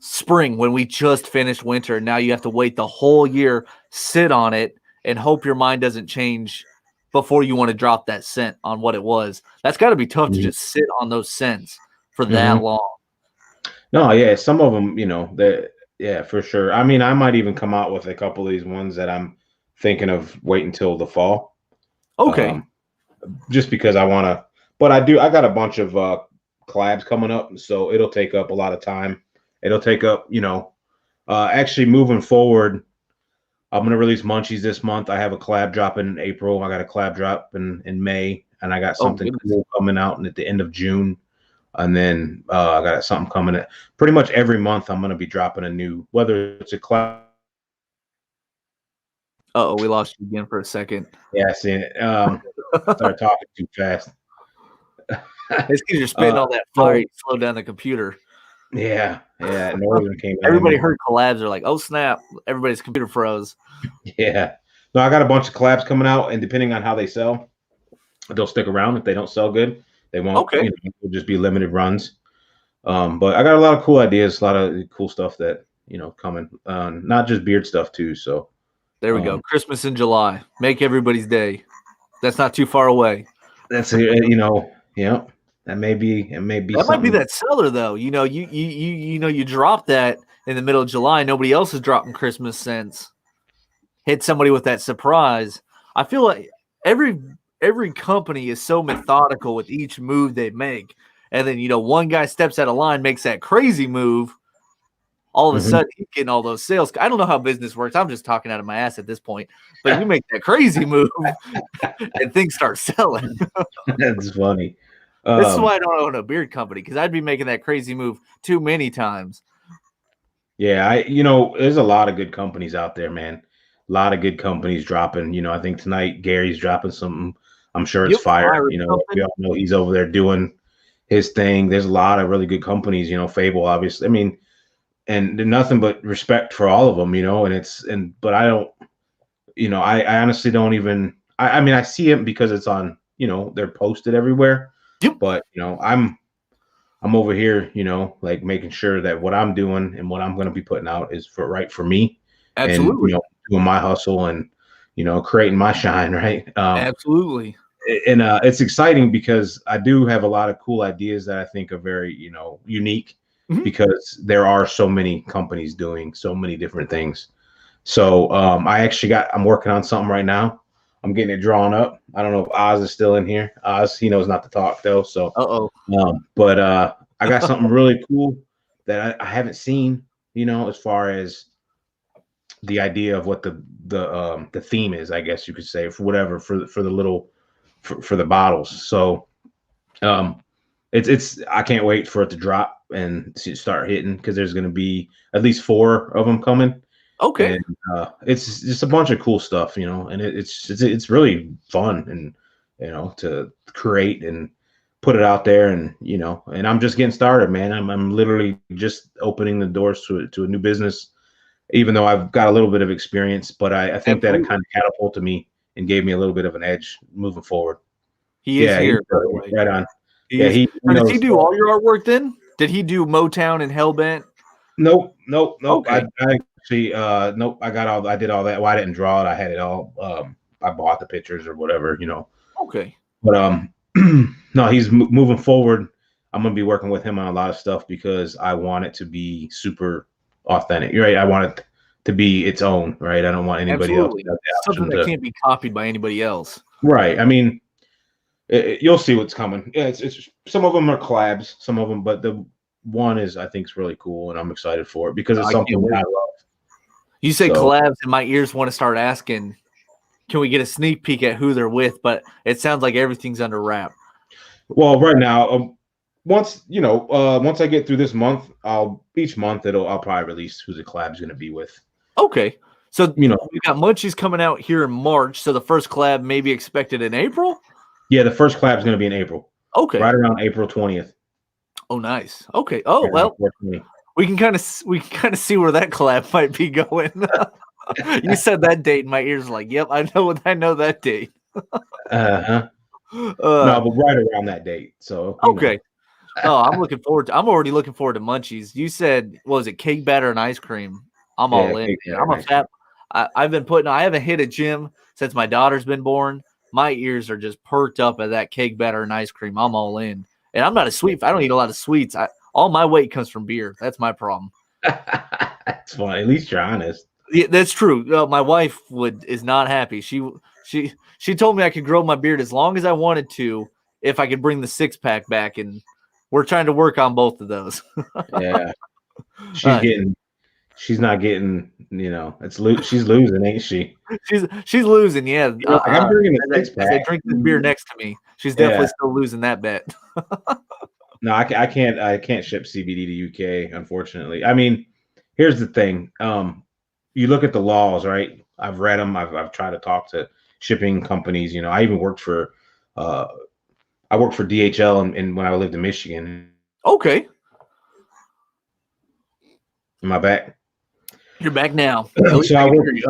spring when we just finished winter, and now you have to wait the whole year, sit on it, and hope your mind doesn't change before you want to drop that scent on what it was. That's got to be tough to just sit on those scents for that long. No, yeah, some of them, yeah, for sure. I mean, I might even come out with a couple of these ones that I'm thinking of wait until the fall. Okay. Just because I want to, but I got a bunch of collabs coming up, so it'll take up a lot of time. It'll take up, actually moving forward, I'm going to release Munchies this month. I have a collab dropping in April. I got a collab drop in May, and I got something cool coming out at the end of June. And then I got something coming at pretty much every month. I'm going to be dropping a new, whether it's a collab. We lost you again for a second. Yeah, I seen it. Started talking too fast. It's because you're spitting all that fire. You slow down the computer. Yeah. Everybody heard collabs. They're like, "Oh snap!" Everybody's computer froze. Yeah. No, I got a bunch of collabs coming out, and depending on how they sell, they'll stick around. If they don't sell good, they won't. Okay. It'll just be limited runs. But I got a lot of cool ideas, a lot of cool stuff that coming. Not just beard stuff too. So there we go. Christmas in July. Make everybody's day. That's not too far away. That's yeah. That may be. It may be. That might be that seller though. You drop that in the middle of July. Nobody else is dropping Christmas scents. Hit somebody with that surprise. I feel like every company is so methodical with each move they make, and then one guy steps out of line, makes that crazy move. All of a sudden, he's getting all those sales. I don't know how business works. I'm just talking out of my ass at this point. But you make that crazy move, and things start selling. That's funny. This is why I don't own a beard company, because I'd be making that crazy move too many times. Yeah, there's a lot of good companies out there, man. A lot of good companies dropping. I think tonight Gary's dropping something. I'm sure it's fire. We all know he's over there doing his thing. There's a lot of really good companies. Fable, obviously. I mean, and nothing but respect for all of them. But I don't. I honestly don't even. I mean, I see it because it's on. They're posted everywhere. Yep. But I'm over here, like making sure that what I'm doing and what I'm going to be putting out is right for me. Absolutely. And doing my hustle and creating my shine, right? Absolutely. And it's exciting because I do have a lot of cool ideas that I think are very unique because there are so many companies doing so many different things. So I'm working on something right now. I'm getting it drawn up. I don't know if Oz is still in here. Oz, he knows not to talk though. So, Uh-oh. but I got something really cool that I haven't seen. As far as the idea of what the theme is, I guess you could say, for whatever for the little for the bottles. So it's I can't wait for it to drop and start hitting, because there's going to be at least 4 of them coming. Okay. And it's just a bunch of cool stuff, and it's really fun, and to create and put it out there, and and I'm just getting started, man. I'm literally just opening the doors to a new business, even though I've got a little bit of experience, but I think that it kind of catapulted me and gave me a little bit of an edge moving forward. He is here, by the way. Right on. Does he do all your artwork then? Did he do Motown and Hellbent? Nope. Okay. I actually, nope. I did all that. Well, I didn't draw it. I had it all. I bought the pictures or whatever, Okay. But no, he's moving forward. I'm gonna be working with him on a lot of stuff, because I want it to be super authentic, right? I want it to be its own, right? I don't want anybody else to have the something that can't be copied by anybody else. Right. I mean, you'll see what's coming. Yeah, it's some of them are collabs, some of them, but the one I think is really cool, and I'm excited for it because it's something that I love. You say collabs, and my ears want to start asking, can we get a sneak peek at who they're with? But it sounds like everything's under wrap. Well, right now, once I get through this month, each month I'll probably release who the collab's going to be with. Okay. So we got Munchies coming out here in March. So the first collab may be expected in April. Yeah, the first collab is going to be in April. Okay. Right around April 20th. Oh, nice. Okay. Oh, well, we can kind of see where that collab might be going. You said that date, and my ears are like, yep, I know that date. No, but right around that date. So okay. Oh, I'm already looking forward to Munchies. You said, what was it, cake batter and ice cream? I'm all in. I'm a fat. I haven't hit a gym since my daughter's been born. My ears are just perked up at that cake batter and ice cream. I'm all in. And I'm not a sweet. I don't eat a lot of sweets. All my weight comes from beer. That's my problem. That's fine. At least you're honest. Yeah, that's true. My wife is not happy. She told me I could grow my beard as long as I wanted to if I could bring the 6-pack back, and we're trying to work on both of those. Yeah, she's not getting. She's losing, ain't she? She's losing. Yeah, I'm bringing a 6-pack. As I drink this beer next to me, she's definitely still losing that bet. No, I can't ship CBD to UK, unfortunately. I mean, here's the thing. You look at the laws, right? I've read them. I've tried to talk to shipping companies. I even worked for DHL and when I lived in Michigan. Okay. Am I back? You're back now. So I worked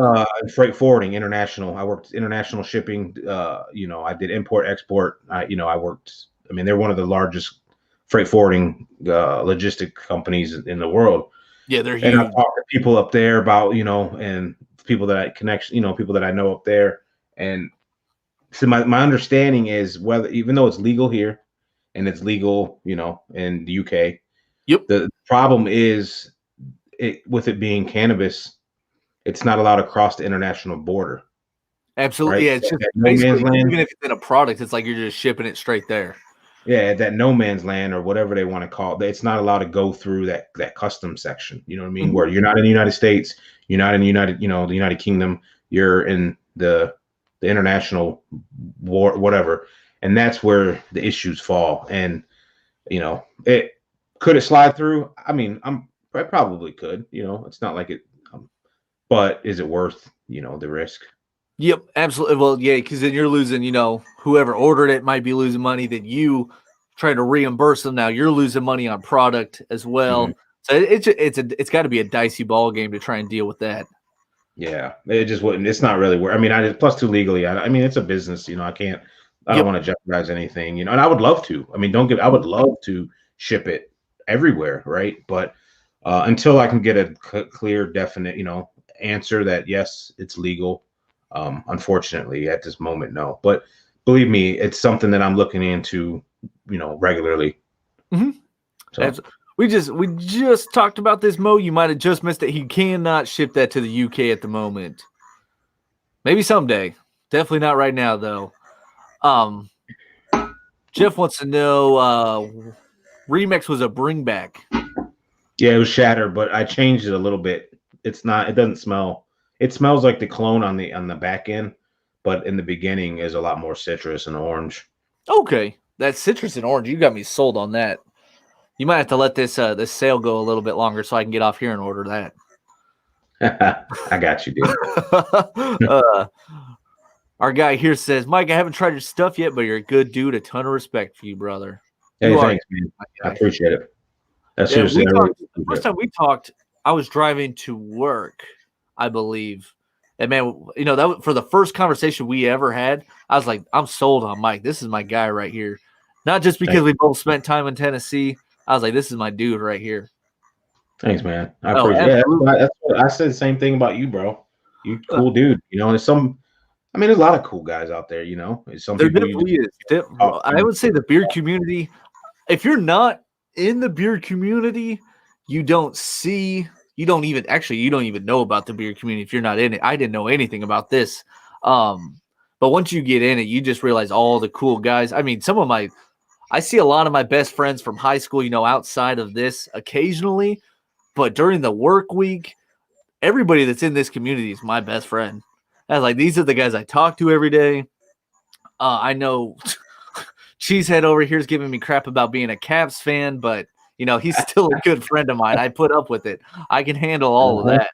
in freight forwarding, international. I worked international shipping. I did import, export. I worked. I mean, they're one of the largest freight forwarding logistic companies in the world. Yeah, they're huge. And I've talked to people up there about, and people that I connect, people that I know up there. And so my understanding is, even though it's legal here and it's legal, in the UK, yep. The problem is with it being cannabis, it's not allowed to cross the international border. Absolutely. Right? Yeah, it's just basically, even if it's in a product, it's like you're just shipping it straight there. Yeah, that no man's land or whatever they want to call it, it's not allowed to go through that customs section. You know what I mean? Mm-hmm. Where you're not in the United States, you're not in the United Kingdom, you're in the international war, whatever, and that's where the issues fall. And it could slide through. I mean, I probably could. It's not like it, but is it worth the risk? Yep, absolutely. Well, yeah, because then you're losing, whoever ordered it might be losing money. Then you try to reimburse them. Now you're losing money on product as well. Mm-hmm. So it's got to be a dicey ball game to try and deal with that. Yeah, it just wouldn't. It's not really worth. I mean, plus two legally. I mean, it's a business. I can't. I don't want to jeopardize anything. And I would love to. I mean, I would love to ship it everywhere, right? But until I can get a clear, definite, answer that yes, it's legal. Unfortunately, at this moment, no. But believe me, it's something that I'm looking into, regularly. Mm-hmm. So. We just talked about this, Mo. You might have just missed it. He cannot ship that to the UK at the moment. Maybe someday. Definitely not right now, though. Jeff wants to know Remix was a bring back. Yeah, it was shatter, but I changed it a little bit. It's not. It doesn't smell. It smells like the clone on the back end, but in the beginning is a lot more citrus and orange. Okay, that citrus and orange, you got me sold on that. You might have to let this sale go a little bit longer so I can get off here and order that. I got you, dude. Our guy here says, Mike, I haven't tried your stuff yet, but you're a good dude. A ton of respect for you, brother. Hey, You are, thanks, man. I appreciate it. That's Yeah, seriously, the first time we talked, I was driving to work, I believe. And man, that for the first conversation we ever had, I was like, I'm sold on Mike. This is my guy right here. Not just because we both spent time in Tennessee. I was like, this is my dude right here. Thanks, man. I Oh, appreciate it. absolutely. Yeah, that's what I said the same thing about you, bro. You cool dude. There's there's a lot of cool guys out there, Some There people definitely is. talk I to. would say the beer community, if you're not in the beer community, you don't even know about the beer community if you're not in it. I didn't know anything about this. But once you get in it, you just realize all the cool guys. I mean, I see a lot of my best friends from high school, outside of this occasionally, but during the work week, everybody that's in this community is my best friend. I was like, these are the guys I talk to every day. I know Cheesehead over here is giving me crap about being a Caps fan, but he's still a good friend of mine. I put up with it. I can handle all of that.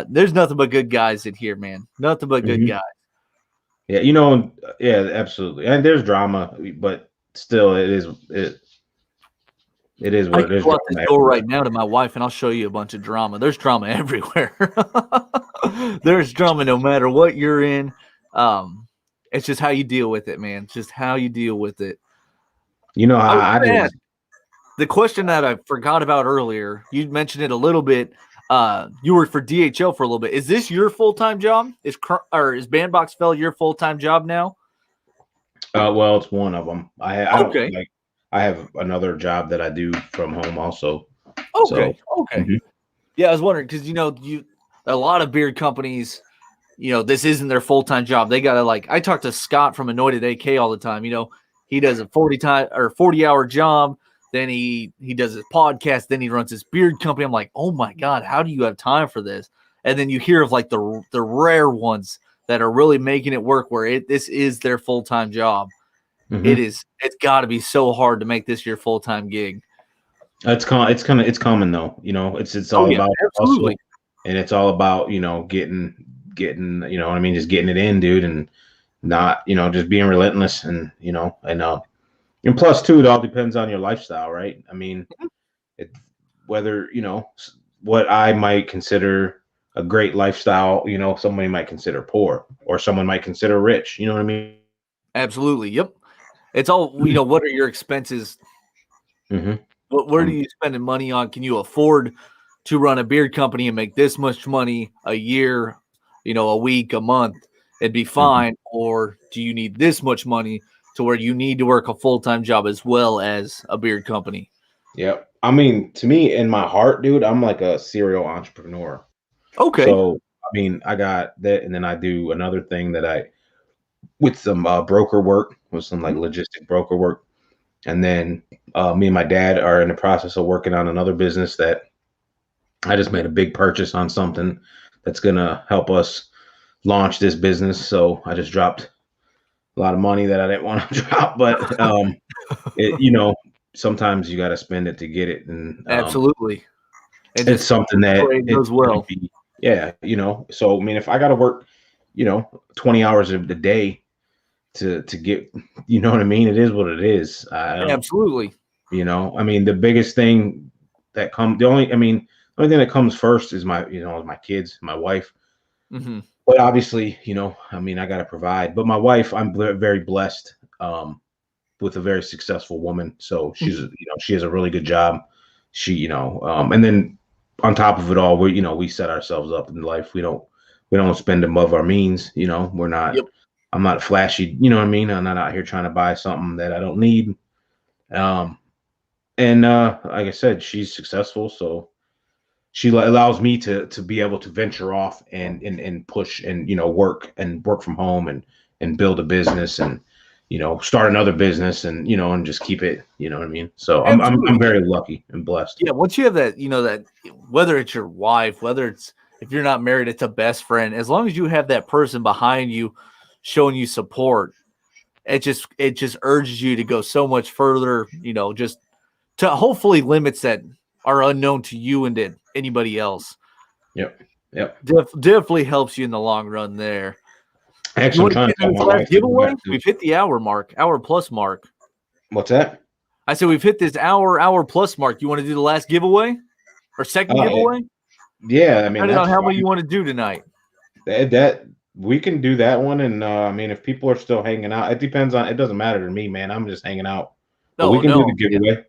There's nothing but good guys in here, man. Nothing but good guys. Yeah, yeah, absolutely. And there's drama, but still, it is what I it can is. go out this door right now to my wife, and I'll show you a bunch of drama. There's drama everywhere. There's drama no matter what you're in. It's just how you deal with it, man. It's just how you deal with it. I did. The question that I forgot about earlier, you mentioned it a little bit. You worked for DHL for a little bit. Is this your full-time job? Is Bandbox Fella your full-time job now? Well, it's one of them. I don't like. I have another job that I do from home also. Okay. Yeah, I was wondering because a lot of beer companies, this isn't their full-time job. They gotta I talk to Scott from Anointed AK all the time. He does a 40-hour job. Then he does his podcast. Then he runs his beard company. I'm like, oh my God, how do you have time for this? And then you hear of the rare ones that are really making it work where this is their full-time job. Mm-hmm. It's got to be so hard to make this your full-time gig. It's common though. It's all about hustle, and it's all about getting just getting it in, dude, and not just being relentless, and and plus too, it all depends on your lifestyle, right? I mean, whether what I might consider a great lifestyle, somebody might consider poor, or someone might consider rich. You know what I mean? Absolutely. Yep. It's all what are your expenses? Mm-hmm. Where do you spending money on? Can you afford to run a beer company and make this much money a year, a week, a month? It'd be fine. Mm-hmm. Or do you need this much money to where you need to work a full-time job as well as a beer company? Yeah. I mean, to me, in my heart, dude, I'm like a serial entrepreneur. Okay. So, I mean, I got that, and then I do another thing with some broker work, with some logistic broker work. And then me and my dad are in the process of working on another business that I just made a big purchase on something that's going to help us launch this business. So I just dropped a lot of money that I didn't want to drop, but sometimes you got to spend it to get it. And absolutely. And it's something that it goes well. So, I mean, if I got to work, 20 hours a day to get, what I mean? It is what it is. Absolutely. I mean, the biggest thing that the only thing that comes first is my kids, my wife. Mm-hmm. But obviously, I got to provide. But my wife, I'm very blessed with a very successful woman. So she's, she has a really good job. She, and then on top of it all, we set ourselves up in life. We don't spend above our means. We're not. Yep. I'm not flashy. You know what I mean? I'm not out here trying to buy something that I don't need. And like I said, she's successful, so she allows me to be able to venture off and push and work from home and and build a business and, start another business and, and just keep it, you know what I mean? So I'm very lucky and blessed. Yeah, once you have that, that whether it's your wife, whether it's if you're not married, it's a best friend. As long as you have that person behind you showing you support, it just urges you to go so much further, just to hopefully limits that are unknown to you and to anybody else. Yep. Definitely helps you in the long run there. Actually, You I'm want trying to to get tell into my this last wife to go giveaway? back to. We've hit the hour plus mark. What's that? I said we've hit this hour plus mark. You want to do the last giveaway or second giveaway? Yeah, I mean, Depending on that's how fine. many you want to do tonight. That we can do that one, and I mean, if people are still hanging out, it depends on. It doesn't matter to me, man. I'm just hanging out, but we can do the No, yeah. giveaway.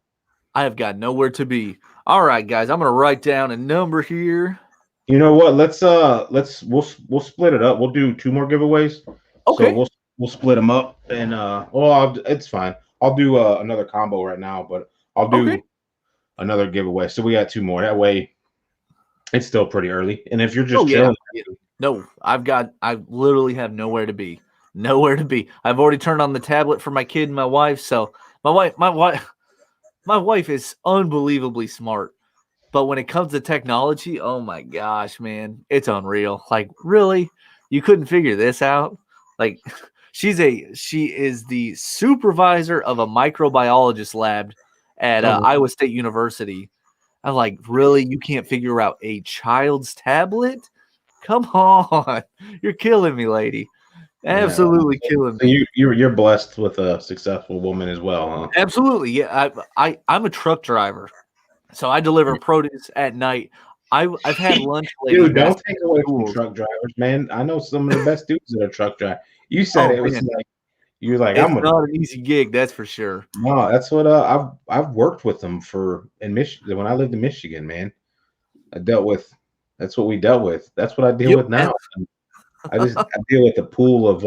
I have got nowhere to be. All right, guys, I'm gonna write down a number here. You know what? We'll split it up. We'll do 2 more giveaways. So Okay. we'll split them up, and it's fine. I'll do another combo right now, but I'll Okay. do another giveaway. So we got 2 more. That way, it's still pretty early. And if you're just chilling, No, I literally have nowhere to be. Nowhere to be. I've already turned on the tablet for my kid and my wife. So my wife is unbelievably smart. But when it comes to technology, oh my gosh, man, it's unreal. Like, really? You couldn't figure this out? Like, she is the supervisor of a microbiologist lab at Iowa State University. I'm like, really? You can't figure out a child's tablet? Come on. You're killing me, lady. Absolutely killing me. you're blessed with a successful woman as well, huh? Absolutely. Yeah. I'm a truck driver. So I deliver produce at night. I've had lunch ladies. Dude, don't take away from truck drivers, man. I know some of the best dudes that are truck drivers. You said it was like you're like it's not an easy gig, that's for sure. No, that's what I've worked with them in Michigan when I lived in Michigan, man. That's what we dealt with. That's what I deal with now. I deal with the pool of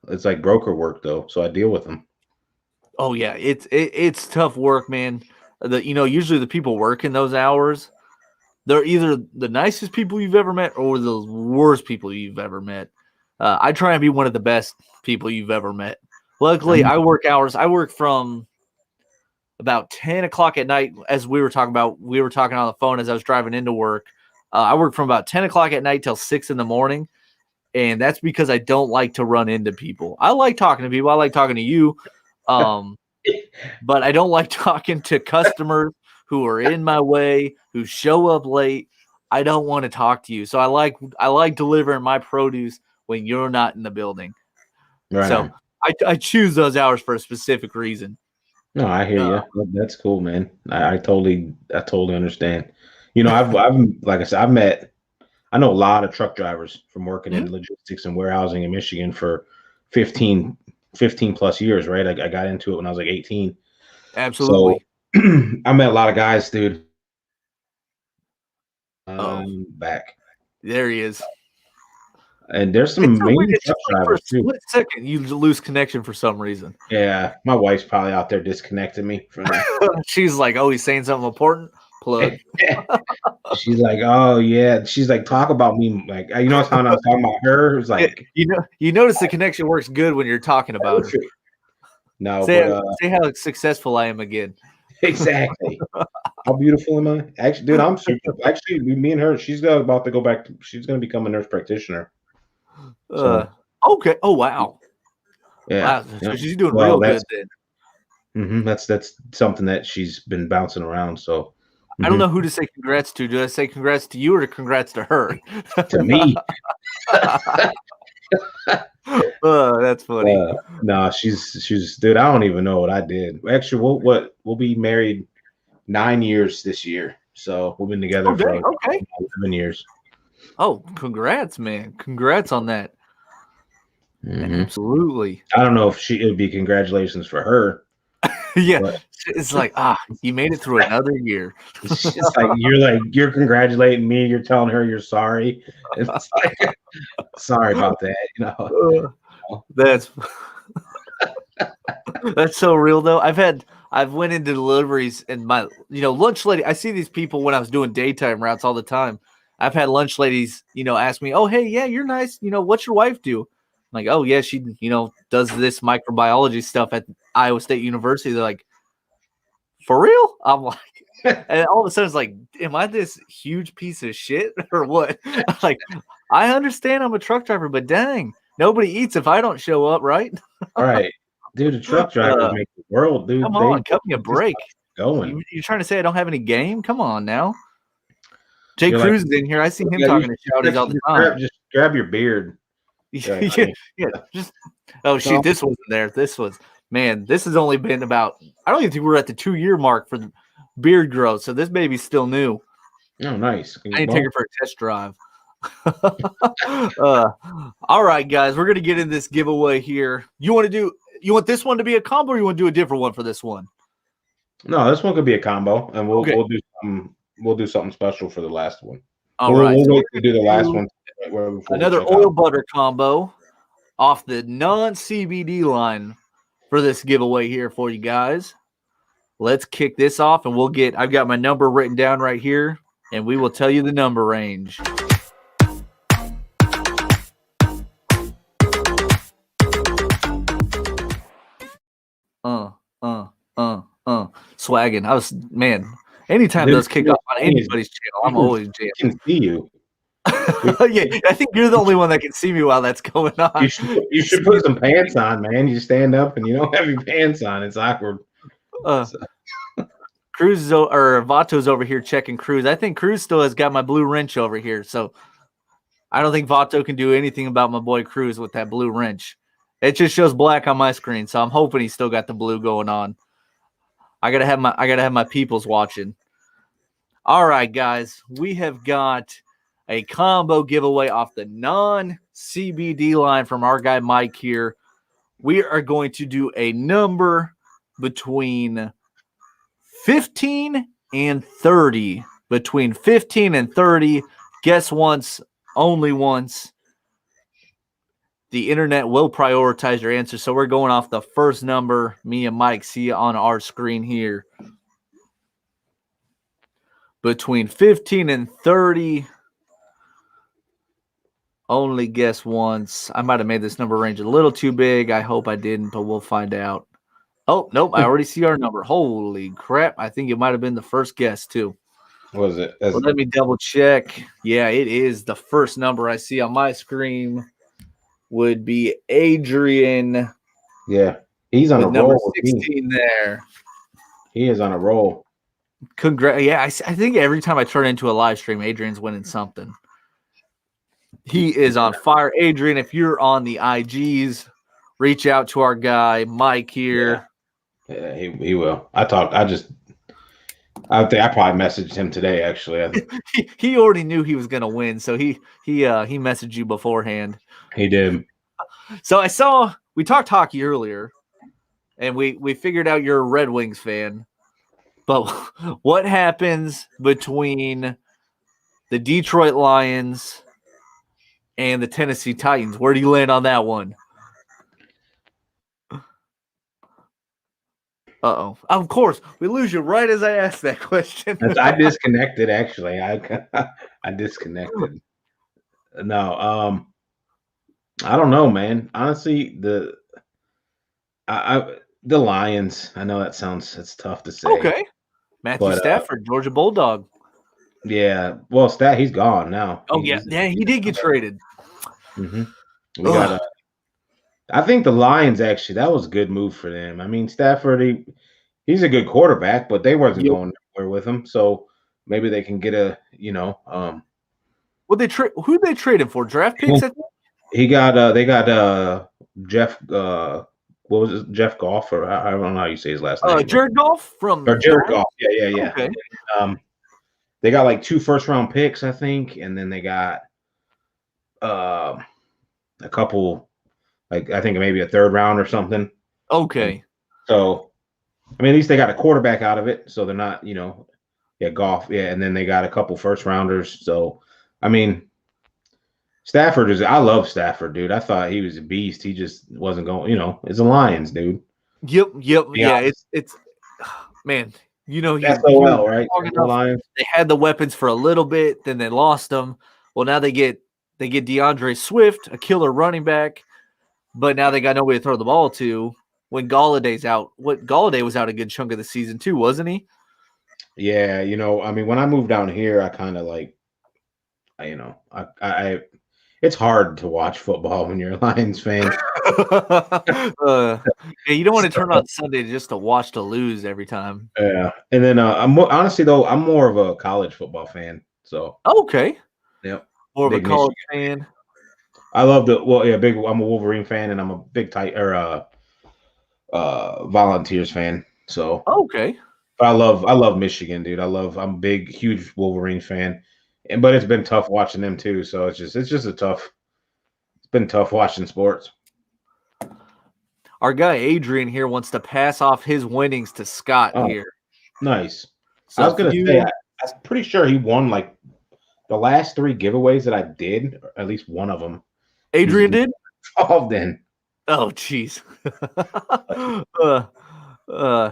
it's like broker work though, so I deal with them. Oh yeah, it's tough work, man. Usually the people working those hours, they're either the nicest people you've ever met or the worst people you've ever met. I try and be one of the best people you've ever met. Luckily, I work hours. I work from about 10 o'clock at night, as we were talking on the phone as I was driving into work. I work from about 10 o'clock at night till 6 in the morning. And that's because I don't like to run into people. I like talking to people. I like talking to you. But I don't like talking to customers who are in my way, who show up late. I don't want to talk to you. So I like delivering my produce when you're not in the building. Right. So I choose those hours for a specific reason. No, I hear you. That's cool, man. I totally understand. I've like I said, I know a lot of truck drivers from working in logistics and warehousing in Michigan for 15 plus years, right? I got into it when I was like 18. Absolutely. So I met a lot of guys, dude. Back. There he is. And there's some amazing truck drivers too. For a split second, you lose connection for some reason. Yeah, my wife's probably out there disconnecting me from that. She's like, "Oh, he's saying something important." Plug. She's like, "Oh yeah." She's like, "Talk about me." Like, how I was talking about her. It was like, you notice the connection works good when you're talking about her. No, say how successful I am again. Exactly. How beautiful am I? Actually, dude, I'm super. Actually, me and her, she's about to go back. She's going to become a nurse practitioner. So, okay. Oh wow. Yeah. Wow. So she's doing real good then. That's something that she's been bouncing around. So I don't know who to say congrats to. Do I say congrats to you or congrats to her? To me. That's funny. No, she's dude. I don't even know what I did. Actually, we'll be married 9 years this year. So we've been together for 11 years. Oh, congrats, man! Congrats on that. Absolutely. I don't know if it would be congratulations for her. Yeah, it's like you made it through another year. It's like you're congratulating me. You're telling her you're sorry. It's like, sorry about that. That's so real though. I've went into deliveries and my lunch lady. I see these people when I was doing daytime routes all the time. I've had lunch ladies, ask me, "Oh, hey, yeah, you're nice. What's your wife do?" I'm like, "Oh, yeah, she, does this microbiology stuff at Iowa State University." They're like, "For real?" I'm like, and all of a sudden it's like, "Am I this huge piece of shit or what?" I'm like, I understand I'm a truck driver, but dang, nobody eats if I don't show up, right? Right. Dude, the truck drivers make the world, dude. Come They on, cut me a keep this break. stuff going. You're trying to say I don't have any game? Come on now. Jay You're like, Cruz is in here. I see him yeah, talking to Shouties all the time. just grab your beard. Yeah, Like, just shoot, this wasn't there. This was, man, this has only been about, I don't even think we're at the 2-year mark for the beard growth, so this baby's still new. oh, nice. I need to take her for a test drive. All right, guys, we're gonna get in this giveaway here. You want this one to be a combo, or you want to do a different one for this one? No, this one could be a combo, and we'll Okay. we'll do something special for the last one. All right, we'll so wait to do the last one. Another oil butter combo off the non-CBD line for this giveaway here for you guys. Let's kick this off, and I've got my number written down right here, and we will tell you the number range. Swagging. Anytime those kick off on anybody's channel, I'm always jamming. I can see you. Yeah, I think you're the only one that can see me while that's going on. You should put some pants on, man. You stand up and you don't have your pants on. It's awkward. Cruz or Vato's over here checking Cruz. I think Cruz still has got my blue wrench over here, so I don't think Vato can do anything about my boy Cruz with that blue wrench. It just shows black on my screen, so I'm hoping he's still got the blue going on. I gotta have my peoples watching. All right, guys, we have got a combo giveaway off the non-CBD line from our guy Mike here. We are going to do a number between 15 and 30. Between 15 and 30. Guess once, only once. The internet will prioritize your answer, so we're going off the first number me and Mike see on our screen here. Between 15 and 30. Only guess once. I might have made this number range a little too big. I hope I didn't, but we'll find out. Oh, nope. I already see our number. Holy crap. I think it might have been the first guess, too. What is it? Well, let me double check. Yeah, it is. The first number I see on my screen would be Adrian. Yeah, he's on a roll. Number 16 there. He is on a roll. Yeah, I think every time I turn into a live stream, Adrian's winning something. He is on fire. Adrian, if you're on the IGs, reach out to our guy, Mike here. Yeah, he will. I think I probably messaged him today, actually. He already knew he was going to win, so he messaged you beforehand. He did. So we talked hockey earlier, and we figured out you're a Red Wings fan. But what happens between the Detroit Lions and the Tennessee Titans? Where do you land on that one? Uh-oh. Of course, we lose you right as I asked that question. I disconnected, actually. I disconnected. No, I don't know, man. Honestly, the Lions. I know it's tough to say. Okay. Matthew Stafford, Georgia Bulldog. Yeah. Well, he's gone now. Oh, he did get traded. Mm-hmm. We got I think the Lions, actually, that was a good move for them. I mean, Stafford, he's a good quarterback, but they wasn't going nowhere with him. So maybe they can get who'd they trade him for? Draft picks? They got Jeff what was it? Jeff Goff, or I don't know how you say his last name. Jared Goff Jared Goff. Yeah. Okay. They got like 2 first-round picks, I think, and then they got a couple, like I think maybe a 3rd round or something. Okay. So, I mean, at least they got a quarterback out of it, so they're not, Goff, and then they got a couple first-rounders. So, I mean, I love Stafford, dude. I thought he was a beast. He just wasn't going, it's the Lions, dude. Yep. Yeah, it's man, You know, he was SOL, right? strong SOL enough. Lions. They had the weapons for a little bit, then they lost them. Well, now they get DeAndre Swift, a killer running back, but now they got nobody to throw the ball to. When Galladay's out, Galladay was out a good chunk of the season too, wasn't he? Yeah, I mean, when I moved down here, I kind of like, I it's hard to watch football when you're a Lions fan. Yeah, you don't want to turn So, on Sunday just to watch to lose every time. yeah, and then honestly though, I'm more of a college football fan. So, Okay, yep, more of a big college Michigan. fan. I love big. I'm a Wolverine fan, and I'm a big Volunteers fan. So, Okay, I love Michigan, dude. I'm a big, huge Wolverine fan, but it's been tough watching them too. So it's just it's been tough watching sports. our guy Adrian here wants to pass off his winnings to Scott Oh, here. nice. I So was if gonna say, you, I'm pretty sure he won like the last 3 giveaways that I did, or at least one of them. He's Adrian did. involved in. Oh, jeez. uh, uh,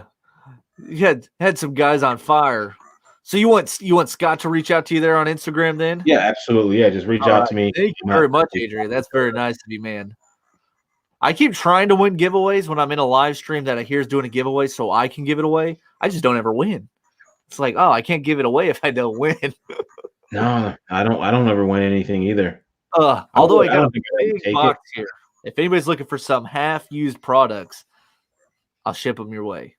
you had some guys on fire. So you want Scott to reach out to you there on Instagram then? Yeah, absolutely. Yeah, just reach All out right. to me. Thank you very much, Adrian. That's very nice of you, man. I keep trying to win giveaways when I'm in a live stream that I hear is doing a giveaway so I can give it away. I just don't ever win. It's like, oh, I can't give it away if I don't win. No, I don't ever win anything either. Although I got a don't think I ever big take it. box here. If anybody's looking for some half-used products, I'll ship them your way.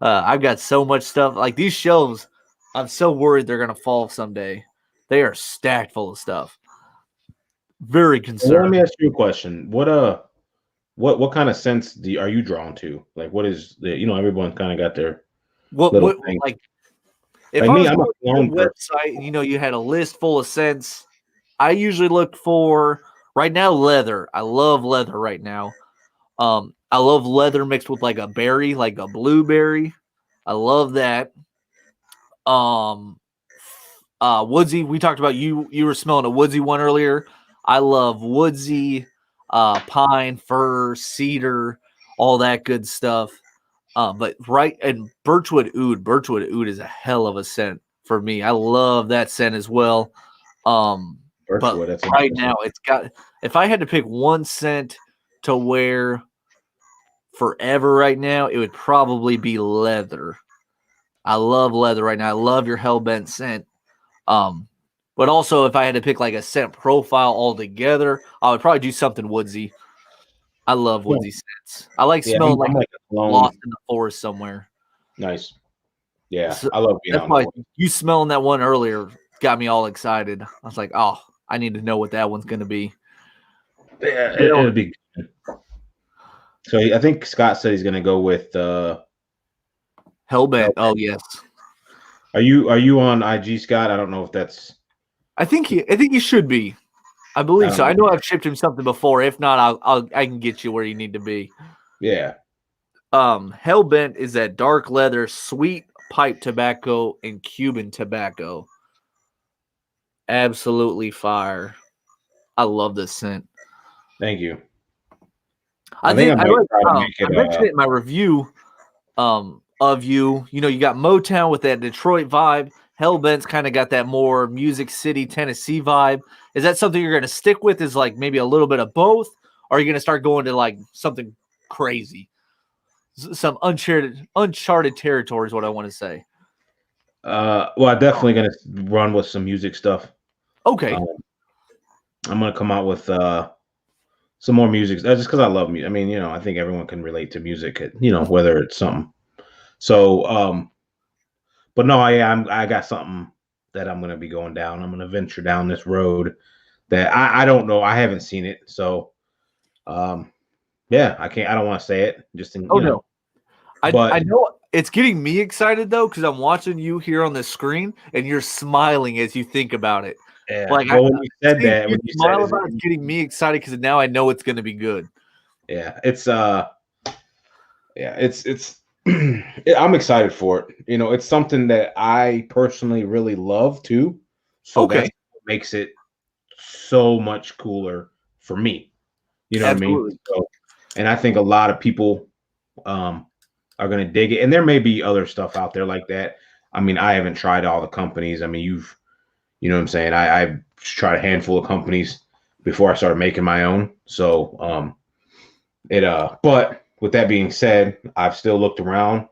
I've got so much stuff. Like these shelves, I'm so worried they're gonna fall someday. They are stacked full of stuff. Very Well, let concerned. me ask you a question. What kind of sense are you drawn to? Like, what is everyone kind of got their little What thing. like if Like I me, was I'm a going to your clone person. website and you had a list full of scents, I usually look for right now leather. I love leather right now. I love leather mixed with like a berry, like a blueberry. I love that. Um, woodsy. We talked about you were smelling a woodsy one earlier. I love woodsy, pine, fir, cedar, all that good stuff. But right and birchwood oud. Birchwood oud is a hell of a scent for me. I love that scent as well. But Birchwood, that's right interesting. now it's got. If I had to pick one scent to wear forever right now, it would probably be leather. I love leather right now. I love your Hellbent scent. Um, but also if I had to pick like a scent profile altogether, I would probably do something woodsy. I love Yeah, woodsy scents. I like yeah, smelling I'm like like a lost clone. in the forest somewhere. Nice. Yeah, So I love being that's out in the why woods. you smelling that one earlier got me all excited. I was like, oh, I need to know what that one's going to be. Yeah, You know, it'll be good. So I think Scott said he's gonna go with Hellbent. Hellbent. Oh yes, Are you on IG, Scott? I don't know if that's I think he should be. I I believe don't so. I know. know I've shipped him something before. If not, I can get you where you need to be. Yeah. Hellbent is that dark leather, sweet pipe tobacco, and Cuban tobacco. Absolutely fire. I love this scent. Thank you. I I think I think I might like. try to make I it mentioned it in my review. Of you. You know, you got Motown with that Detroit vibe. Hellbent's kind of got that more Music City, Tennessee vibe. Is that something you're going to stick with? Is like maybe a little bit of both? Or are you going to start going to like something crazy? Some uncharted territory is what I want to say. well, I'm definitely gonna run with some music stuff. Okay. Um, I'm gonna come out with some more music. That's just because I love music. I mean, I think everyone can relate to music. Whether it's something. So, but no, I got something that I'm gonna be going down. I'm gonna venture down this road that I don't know. I haven't seen it, so yeah, I can't. I don't want to say it. Just in, Oh no. I but know it's getting me excited though because I'm watching you here on the screen and you're smiling as you think about it. yeah. Like I Well, when you said seeing that, you when you said smile is it, about it's getting me excited because now I know it's going to be good. yeah, it's I'm excited for it. It's something that I personally really love too. So Okay, that's what makes it so much cooler for me. You know what I mean? absolutely. So, and I think a lot of people um are going to dig it. And there may be other stuff out there like that. I mean, I haven't tried all the companies. I mean, you know what I'm saying? I tried a handful of companies before I started making my own. So, but with that being said, I've still looked around,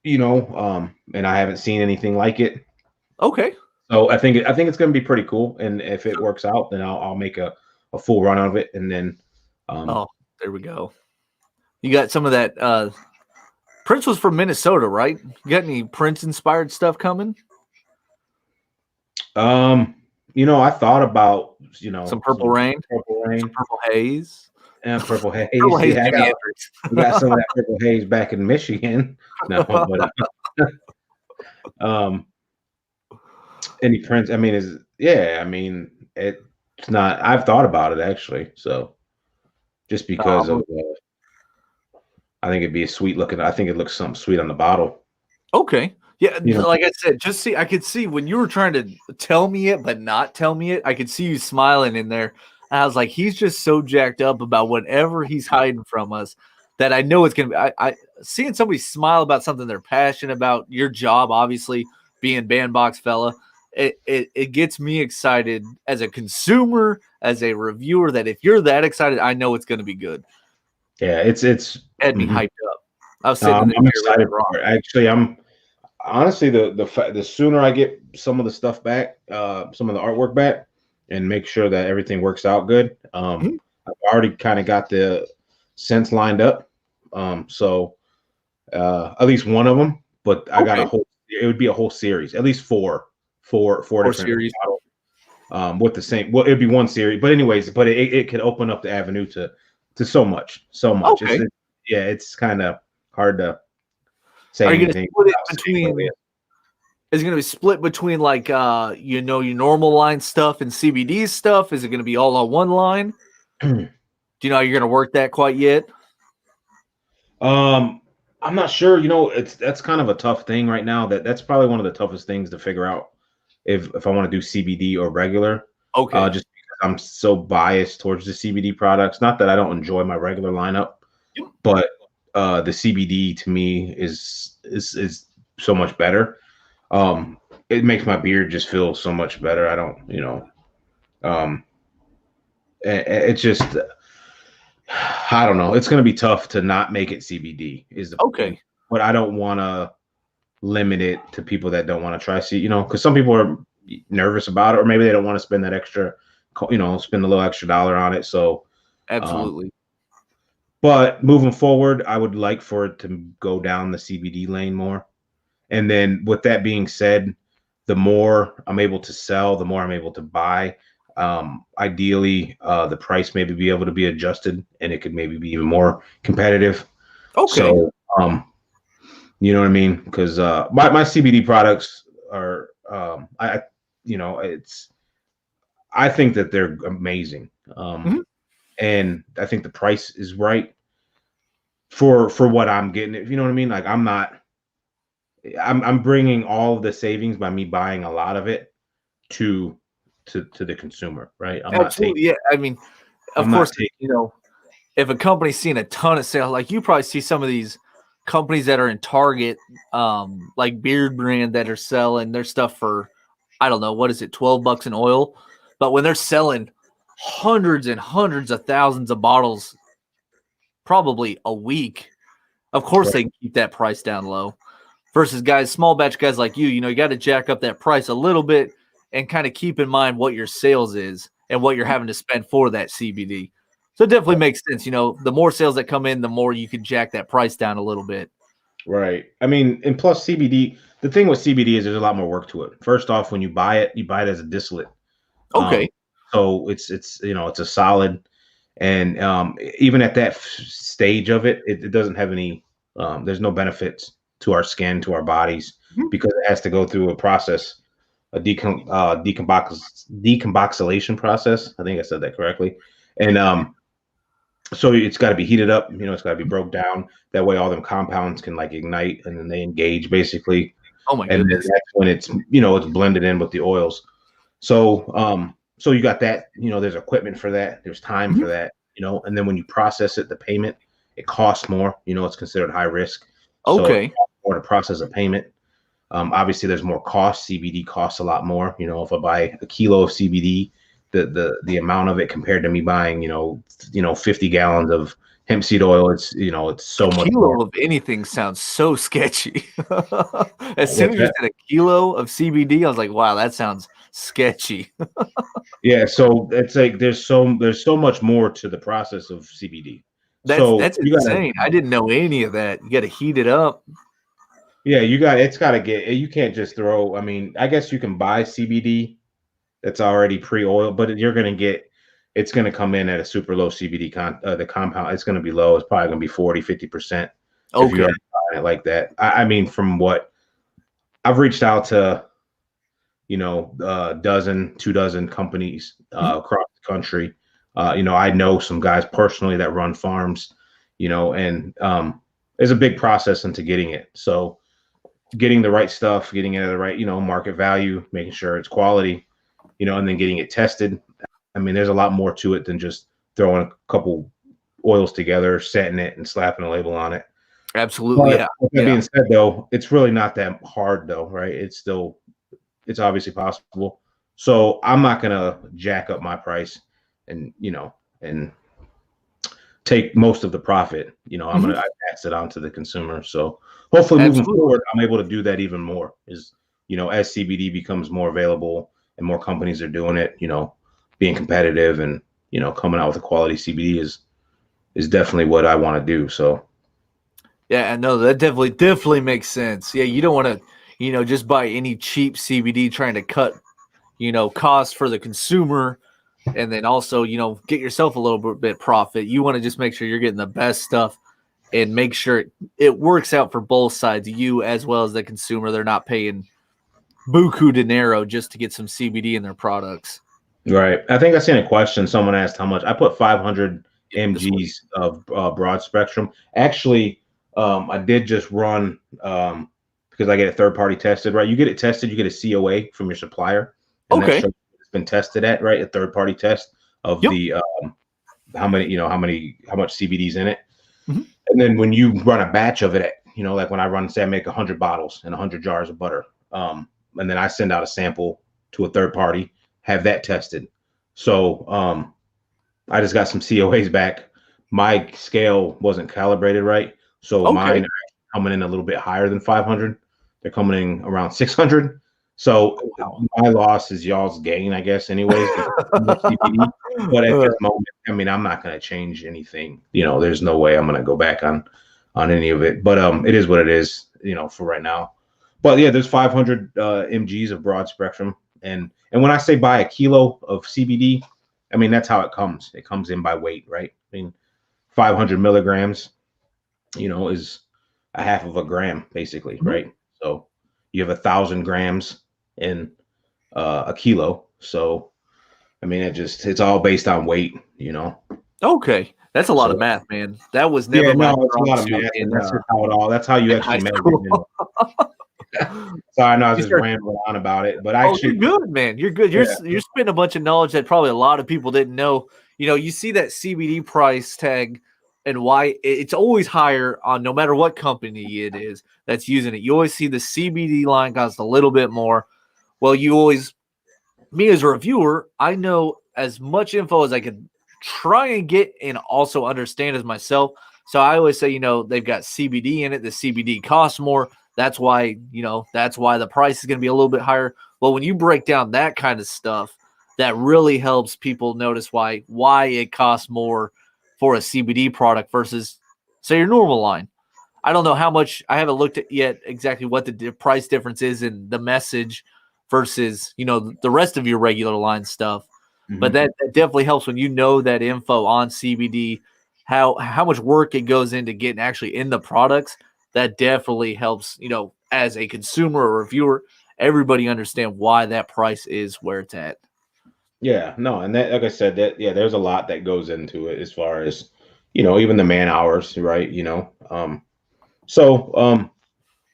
and I haven't seen anything like it. Okay. So I think it's going to be pretty cool. And if it works out, then I'll make a full run of it. And then, there we go. You got some of that. Prince was from Minnesota, right? You got any Prince inspired stuff coming? I thought about, Some Purple Rain, Purple Rain, some Purple Haze, and Purple Haze. Purple Haze. Yeah, we got some of that Purple Haze back in Michigan. No, but any Prince? I mean, it's not. I've thought about it actually. So just because of, I think it'd be a sweet looking. I think it looks something sweet on the bottle. Okay. Yeah, like I said, I could see when you were trying to tell me it, but not tell me it, I could see you smiling in there. And I was like, he's just so jacked up about whatever he's hiding from us that I know it's going to be. I seeing somebody smile about something they're passionate about, your job, obviously, being Bandbox Fella, it gets me excited as a consumer, as a reviewer, that if you're that excited, I know it's going to be good. Yeah, it's had me hyped up. I was sitting there. I'm excited for it. Actually, honestly, the sooner I get some of the stuff back, some of the artwork back, and make sure that everything works out good. I've already kind of got the scents lined up. So at least one of them, but I got it would be a whole series, at least four different series. Models, with the same. Well, it'd be one series, but anyways, it could open up the avenue to so much. Okay. It's kind of hard to say. Are you anything going to split it between? Is it going to be split between like your normal line stuff and CBD stuff? Is it going to be all on one line? Do you know how you're going to work that quite yet? I'm not sure. That's kind of a tough thing right now. That's probably one of the toughest things to figure out if I want to do CBD or regular. Okay. Just because I'm so biased towards the CBD products. Not that I don't enjoy my regular lineup, but the CBD to me is so much better. It makes my beard just feel so much better. I don't, it's just, I don't know. It's going to be tough to not make it CBD is the okay. But I don't want to limit it to people that don't want to try because some people are nervous about it, or maybe they don't want to spend that extra, spend a little extra dollar on it. So absolutely. But moving forward, I would like for it to go down the CBD lane more. And then with that being said, the more I'm able to sell, the more I'm able to buy. Ideally, the price maybe be able to be adjusted, and it could maybe be even more competitive. Okay. So, you know what I mean? Because my CBD products are, I think that they're amazing. And I think the price is right for what I'm getting. If you know what I mean? Like I'm bringing all of the savings by me buying a lot of it to the consumer, right? Absolutely. Yeah. I mean, of course, if a company's seeing a ton of sales, like you probably see some of these companies that are in Target, like Beard Brand, that are selling their stuff for, I don't know, what is it, $12 in oil? But when they're selling hundreds and hundreds of thousands of bottles, probably a week, of course they keep that price down low. Versus small batch guys like you got to jack up that price a little bit and kind of keep in mind what your sales is and what you're having to spend for that CBD. So it definitely makes sense. The more sales that come in, the more you can jack that price down a little bit. Right. I mean, and plus CBD, the thing with CBD is there's a lot more work to it. First off, when you buy it as a distillate. Okay. So it's a solid, and even at that stage of it, it doesn't have any, there's no benefits to our skin, to our bodies, because it has to go through a process, a decarboxylation process. I think I said that correctly. And so it's got to be heated up, it's got to be broke down. That way all them compounds can like ignite, and then they engage basically. Oh my goodness. And then that's when it's, it's blended in with the oils. So, so you got that, there's equipment for that. There's time for that, and then when you process it, the payment, it costs more, it's considered high risk. So Okay. more to process a payment. Obviously, there's more cost. CBD costs a lot more. You know, if I buy a kilo of CBD, the amount of it compared to me buying, 50 gallons of hemp seed oil, it's A so much more. kilo of anything sounds so sketchy. As soon What's as you that? said a kilo of CBD, I was like, wow, that sounds sketchy. Yeah, so it's like there's so much more to the process of CBD. That's So that's you gotta, insane. I didn't know any of that. You got to heat it up. yeah, it's gotta get. You can't just throw. I mean, I guess you can buy CBD that's already pre-oiled, but it's gonna come in at a super low CBD the compound. It's gonna be low. It's probably gonna be 40-50% if you are Okay. buying it like that. I mean, from what I've reached out to, a dozen, 2 dozen companies Mhm. across the country. I know some guys personally that run farms, and there's a big process into getting it. So getting the right stuff, getting it at the right, market value, making sure it's quality, and then getting it tested. I mean, there's a lot more to it than just throwing a couple oils together, setting it, and slapping a label on it. Absolutely. But Yeah. with that Yeah. being said, though, it's really not that hard, though, right? It's obviously possible. So I'm not gonna jack up my price and and take most of the profit. Mhm. I pass it on to the consumer. So hopefully moving Absolutely. forward, I'm able to do that even more. As CBD becomes more available and more companies are doing it, being competitive and coming out with a quality CBD is definitely what I want to do. So Yeah, I know that definitely makes sense. Yeah, you don't want to, just buy any cheap CBD trying to cut, costs for the consumer and then also, get yourself a little bit profit. You want to just make sure you're getting the best stuff and make sure it works out for both sides, you as well as the consumer. They're not paying buku dinero just to get some CBD in their products. right. I think I seen a question. Someone asked how much. I put 500 Yeah, this way. mg's of broad spectrum. Actually, I did just run because I get it third party tested. Right, you get it tested, you get a COA from your supplier, and that Okay. shows it's been tested at, right, a third party test of Yep. the how much CBD's in it. Mhm. And then when you run a batch of it, like when I run, say I make 100 bottles and 100 jars of butter, and then I send out a sample to a third party, have that tested. So I just got some COAs back. My scale wasn't calibrated right, so mine Okay. are coming in a little bit higher than 500. They're coming in around 600. So Oh, wow. my loss is y'all's gain, I guess, anyways, because it's more CBD. But at Uh, this moment, I mean, I'm not going to change anything. There's no way I'm going to go back on any of it. But it is what it is, for right now. But yeah, there's 500 mg's of broad spectrum, and when I say buy a kilo of CBD, I mean that's how it comes. It comes in by weight, right? I mean, 500 milligrams, is a half of a gram, basically, mhm. right? So you have 1,000 grams in a kilo. So I mean, it's all based on weight. Okay. That's a lot of So math, man. That was yeah, never my no, it's a strong lot of suit math, in and that's how you in high actually measure it. school. Sorry, I know I was You just start rambling on about it, but Oh, you're actually, good, man. You're good. yeah, You're spitting a bunch of knowledge that probably a lot of people didn't know. You see that CBD price tag and why it's always higher on no matter what company it is that's using it. You always see the CBD line cost a little bit more. Well, you always, me as a reviewer, I know as much info as I could try and get and also understand as myself. So I always say, they've got CBD in it. The CBD costs more. That's why the price is going to be a little bit higher. Well, when you break down that kind of stuff, that really helps people notice why it costs more for a CBD product versus say your normal line. I don't know how much I haven't looked at yet exactly what the price difference is in the message versus the rest of your regular line stuff. But mhm. that definitely helps when you know that info on CBD, how much work it goes into getting actually in the products. That definitely helps, as a consumer or reviewer, everybody understand why that price is where it's at. Yeah, no, and that, like I said, that yeah, there's a lot that goes into it as far as even the man hours, right? So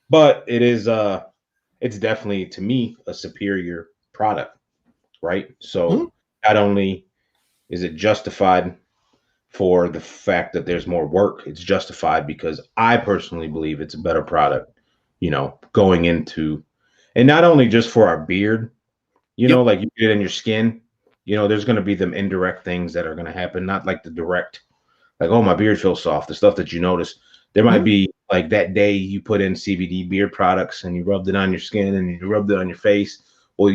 but it's definitely to me a superior product, right? Mhm. So not only is it justified for the fact that there's more work. It's justified because I personally believe it's a better product, going into, and not only just for our beard, Yep. like you get in your skin, there's going to be them indirect things that are going to happen, not like the direct, like, oh, my beard feels soft, the stuff that you notice. There might be like that day you put in CBD beard products and you rubbed it on your skin and you rubbed it on your face. Well,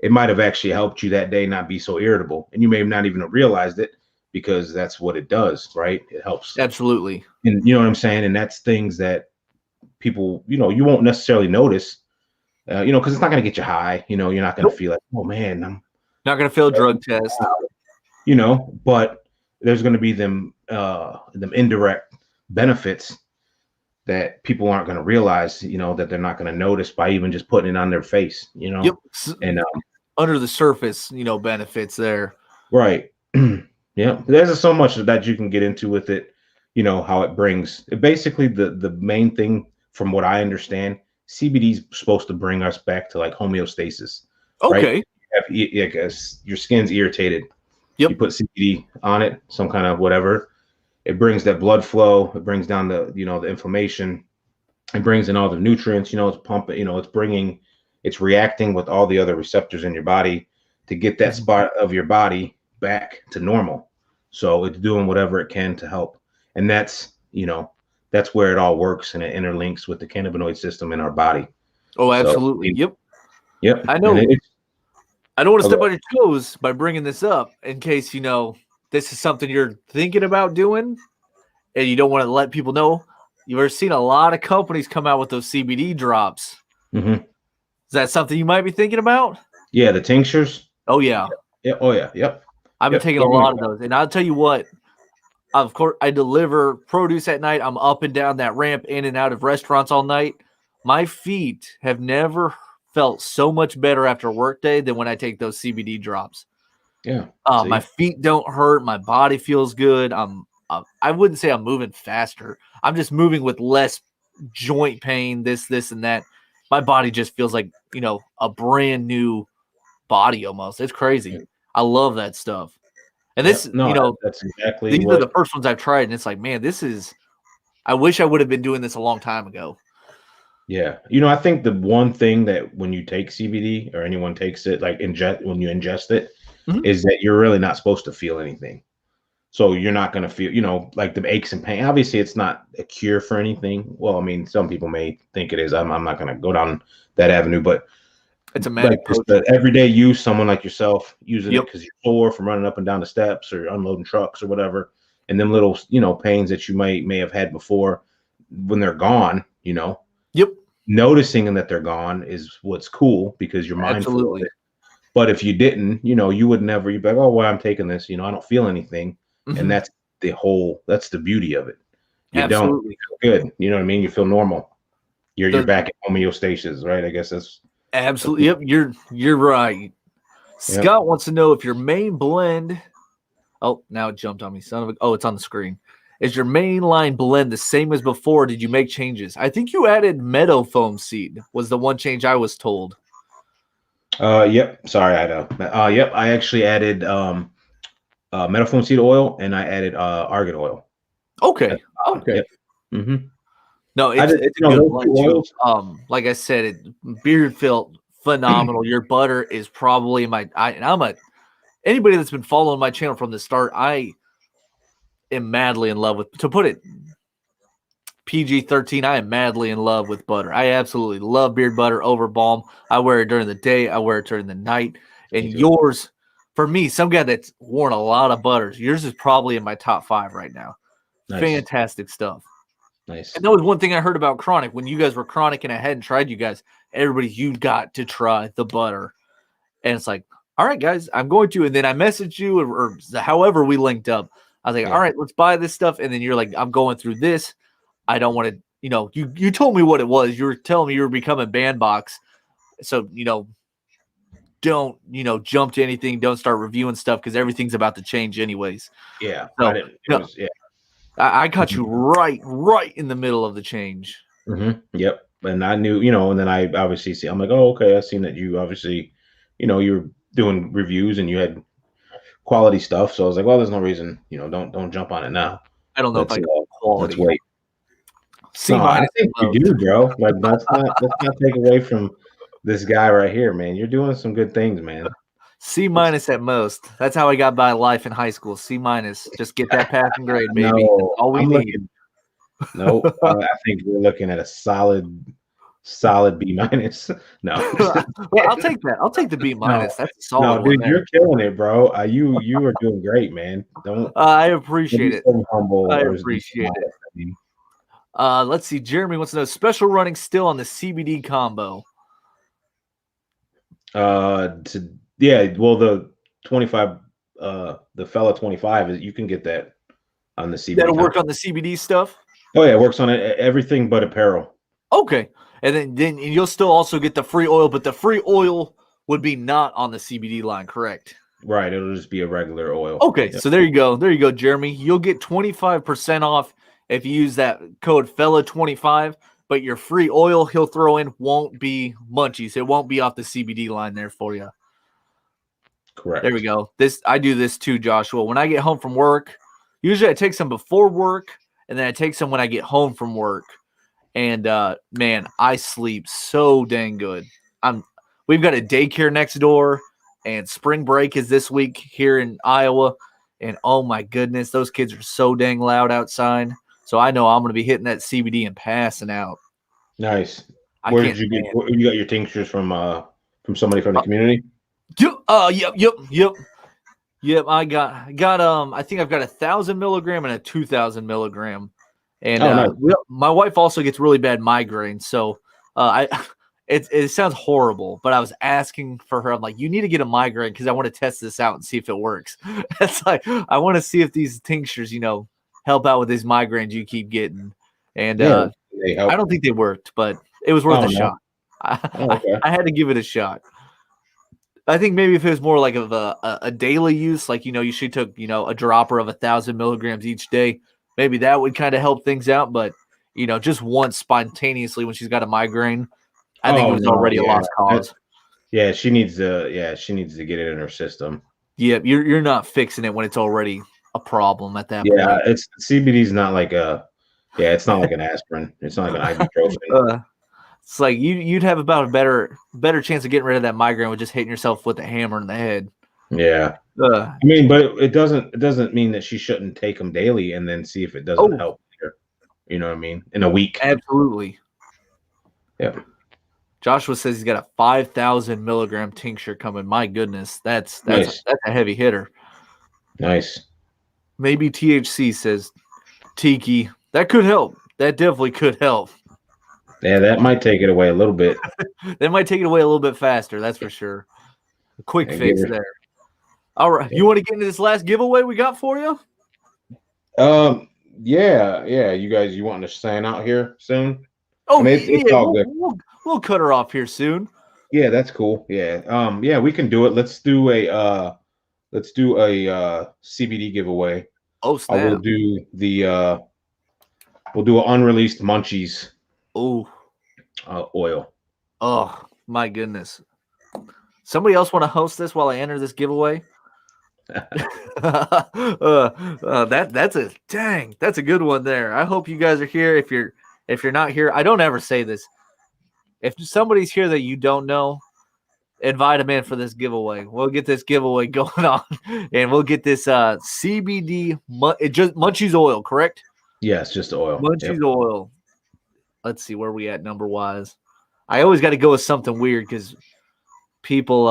it might have actually helped you that day not be so irritable. And you may have not even realized it because that's what it does, right? It helps. Absolutely. And you know what I'm saying? And that's things that people, you won't necessarily notice, because it's not going to get you high. You're not going to feel like, oh man, I'm not going to fail a drug test. But there's going to be them indirect benefits that people aren't going to realize, that they're not going to notice by even just putting it on their face, Yep. And under the surface, benefits there. Right. Yeah. There's so much that you can get into with it, how it brings basically the main thing from what I understand, CBD is supposed to bring us back to like homeostasis. Okay. Right? Your skin's irritated. Yep. You put CBD on it, some kind of whatever. It brings that blood flow. It brings down the inflammation. It brings in all the nutrients. It's pumping. It's reacting with all the other receptors in your body to get that spot of your body back to normal. So it's doing whatever it can to help, and that's where it all works, and it interlinks with the cannabinoid system in our body. Oh, absolutely. So, yep. I know. I don't want to step on your toes by bringing this up in case, this is something you're thinking about doing and you don't want to let people know. You've ever seen a lot of companies come out with those CBD drops. Mm-hmm. Is that something you might be thinking about? Yeah, the tinctures. Oh, yeah. Yeah. Oh, yeah. Yep. I've been taking a lot of those. And I'll tell you what, of course, I deliver produce at night. I'm up and down that ramp in and out of restaurants all night. My feet have never felt so much better after a work day than when I take those CBD drops. Yeah. My feet don't hurt. My body feels good. I wouldn't say I'm moving faster. I'm just moving with less joint pain, this, and that. My body just feels like, a brand new body almost. It's crazy. Yeah. I love that stuff. And this, that's exactly these are the first ones I've tried. And it's like, man, I wish I would have been doing this a long time ago. Yeah. I think the one thing that when you take CBD or anyone takes it, like when you ingest it, is that you're really not supposed to feel anything. So you're not going to feel, like the aches and pain. Obviously, it's not a cure for anything. Well, I mean, some people may think it is. I'm not going to go down that avenue, but it's a magic just the everyday use, someone like yourself using it because you're sore from running up and down the steps or unloading trucks or whatever. And them little, pains that you may have had before, when they're gone, Yep. Noticing that they're gone is what's cool because you're mindful of it. But if you didn't, you would never, you'd be like, oh, well, I'm taking this, I don't feel anything. And that's the beauty of it. You don't feel good. You know what I mean? You feel normal. You're back at homeostasis, right? I guess that's absolutely. Yep. You're right. Scott wants to know if your main blend. Oh, now it jumped on me. Son of a. Oh, it's on the screen. Is your mainline blend the same as before? Did you make changes? I think you added meadow foam seed was the one change I was told. Yep. Sorry, I know. Yep. I actually added meadow foam seed oil and I added argan oil. Okay. Okay. Yep. Mm-hmm. No, it's a good blend. Like I said, beard felt phenomenal. Your butter is probably anybody that's been following my channel from the start. I am madly in love with, to put it PG-13, I am madly in love with butter. I absolutely love beard butter over balm. I wear it during the day. I wear it during the night. And yours, for me, some guy that's worn a lot of butters, yours is probably in my top 5 right now. Nice. Fantastic stuff. Nice. And that was one thing I heard about Chronic. When you guys were Chronic and I hadn't tried you guys, you got to try the butter. And it's like, all right, guys, I'm going to. And then I messaged you or however we linked up. I was like, all right, let's buy this stuff. And then you're like, I'm going through this. I don't want to, you told me what it was. You were telling me you were becoming Bandbox. So, don't, jump to anything. Don't start reviewing stuff because everything's about to change anyways. Yeah. So, I caught you right in the middle of the change. Mm-hmm. Yep. And I knew, and then I obviously I'm like, oh, okay. I've seen that you obviously, you're doing reviews and you had quality stuff. So I was like, well, there's no reason, don't jump on it now. I don't know if Let's I got let's quality. wait. C No, I minus think at you most. do, bro. Like let's not take away from this guy right here, man. You're doing some good things, man. C minus at most. That's how I got by life in high school. C minus. Just get that passing grade, baby. That's No, all we I'm need. looking. No, I think we're looking at a solid B minus. No, Well, I'll take that. I'll take the B no, minus. That's a no, solid one dude, there. you're killing it, bro. You are doing great, man. I Don't be appreciate it. so humble I or appreciate it. modest. I mean, Let's see. Jeremy wants to know special running still on the CBD combo. well, the 25, the Fella 25 is you can get that on the CBD. That'll work on the CBD stuff. Oh yeah, it works on everything but apparel. Okay, and then you'll still also get the free oil, but the free oil would be not on the CBD line, correct? Right, it'll just be a regular oil. Okay, Yep. so there you go, Jeremy. You'll get 25% off if you use that code Fella25, but your free oil he'll throw in won't be munchies. It won't be off the CBD line there for you. Correct. There we go. I do this too, Joshua. When I get home from work, usually I take some before work, and then I take some when I get home from work. And man, I sleep so dang good. We've got a daycare next door, and spring break is this week here in Iowa. And oh my goodness, those kids are so dang loud outside. So I know I'm going to be hitting that CBD and passing out. Nice. Where did you get? You got your tinctures from somebody from the community? Yep. I got I think I've got 1,000 milligram and a 2,000 milligram. And nice. my wife also gets really bad migraines. So it sounds horrible, but I was asking for her. I'm like, you need to get a migraine because I want to test this out and see if it works. It's like I want to see if these tinctures, help out with these migraines you keep getting. And they help. I don't think they worked, but it was worth a shot. Okay. I had to give it a shot. I think maybe if it was more like of a daily use, like, you should took, a dropper of 1,000 milligrams each day, maybe that would kind of help things out. But, just once spontaneously when she's got a migraine, I think it was already a lost cause. She needs to get it in her system. Yeah, you're not fixing it when it's already a problem at that point. Yeah, it's CBD's not like it's not like an aspirin. It's not like an ibuprofen. It's like you'd have about a better chance of getting rid of that migraine with just hitting yourself with a hammer in the head. Yeah. I mean, but it doesn't mean that she shouldn't take them daily and then see if it doesn't help her. You know what I mean? In a week. Absolutely. Yeah. Joshua says he's got a 5,000 milligram tincture coming. My goodness, that's nice. That's a heavy hitter. Nice. Maybe THC says Tiki. That could help. That definitely could help. Yeah, that might take it away a little bit. That might take it away a little bit faster. That's for sure. A quick fix there. All right. You want to get into this last giveaway we got for you? Yeah. You want to sign out here soon? Oh, I mean, it's all good. We'll cut her off here soon. Yeah, that's cool. Yeah. Yeah, we can do it. Let's do a CBD giveaway. Oh, snap. We'll do an unreleased Munchies. Oh. Oil. Oh, my goodness. Somebody else want to host this while I enter this giveaway? That's a good one there. I hope you guys are here. If you're not here, I don't ever say this. If somebody's here that you don't know, invite them in for this giveaway. We'll get this giveaway going on, and we'll get this CBD just Munchies oil, correct? Yes, just oil. Munchies oil. Let's see where we at number wise. I always got to go with something weird because people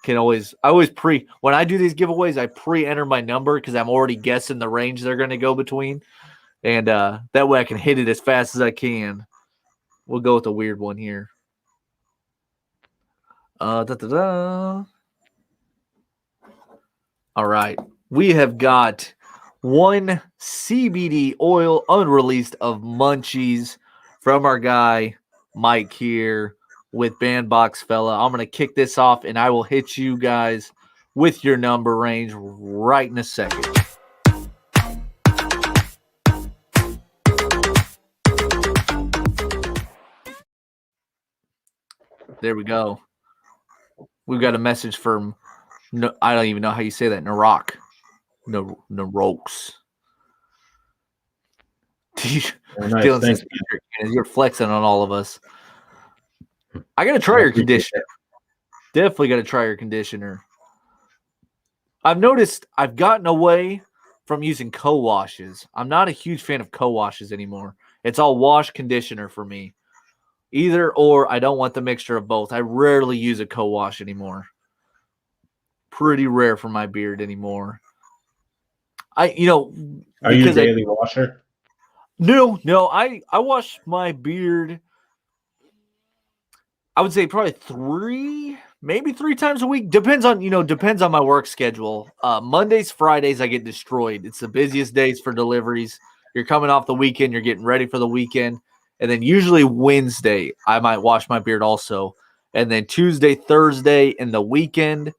when I do these giveaways, I pre-enter my number because I'm already guessing the range they're going to go between, and that way I can hit it as fast as I can. We'll go with a weird one here. All right, we have got one CBD oil unreleased of Munchies from our guy Mike here with Bandbox Fella. I'm going to kick this off, and I will hit you guys with your number range right in a second. There we go. We've got a message from No, I don't even know how you say that. Narok. No, Narokes. Very nice. Dylan Thanks, says, man. you're flexing on all of us. I got to I try your appreciate conditioner. Definitely got to try your conditioner. I've noticed I've gotten away from using co-washes. I'm not a huge fan of co-washes anymore. It's all wash conditioner for me. Either or, I don't want the mixture of both. I rarely use a co-wash anymore. Pretty rare for my beard anymore. Are you a Because daily washer? no, I wash my beard. I would say probably maybe three times a week. Depends on my work schedule. Mondays, Fridays, I get destroyed. It's the busiest days for deliveries. You're coming off the weekend, you're getting ready for the weekend. And then usually Wednesday, I might wash my beard also. And then Tuesday, Thursday, and the weekend,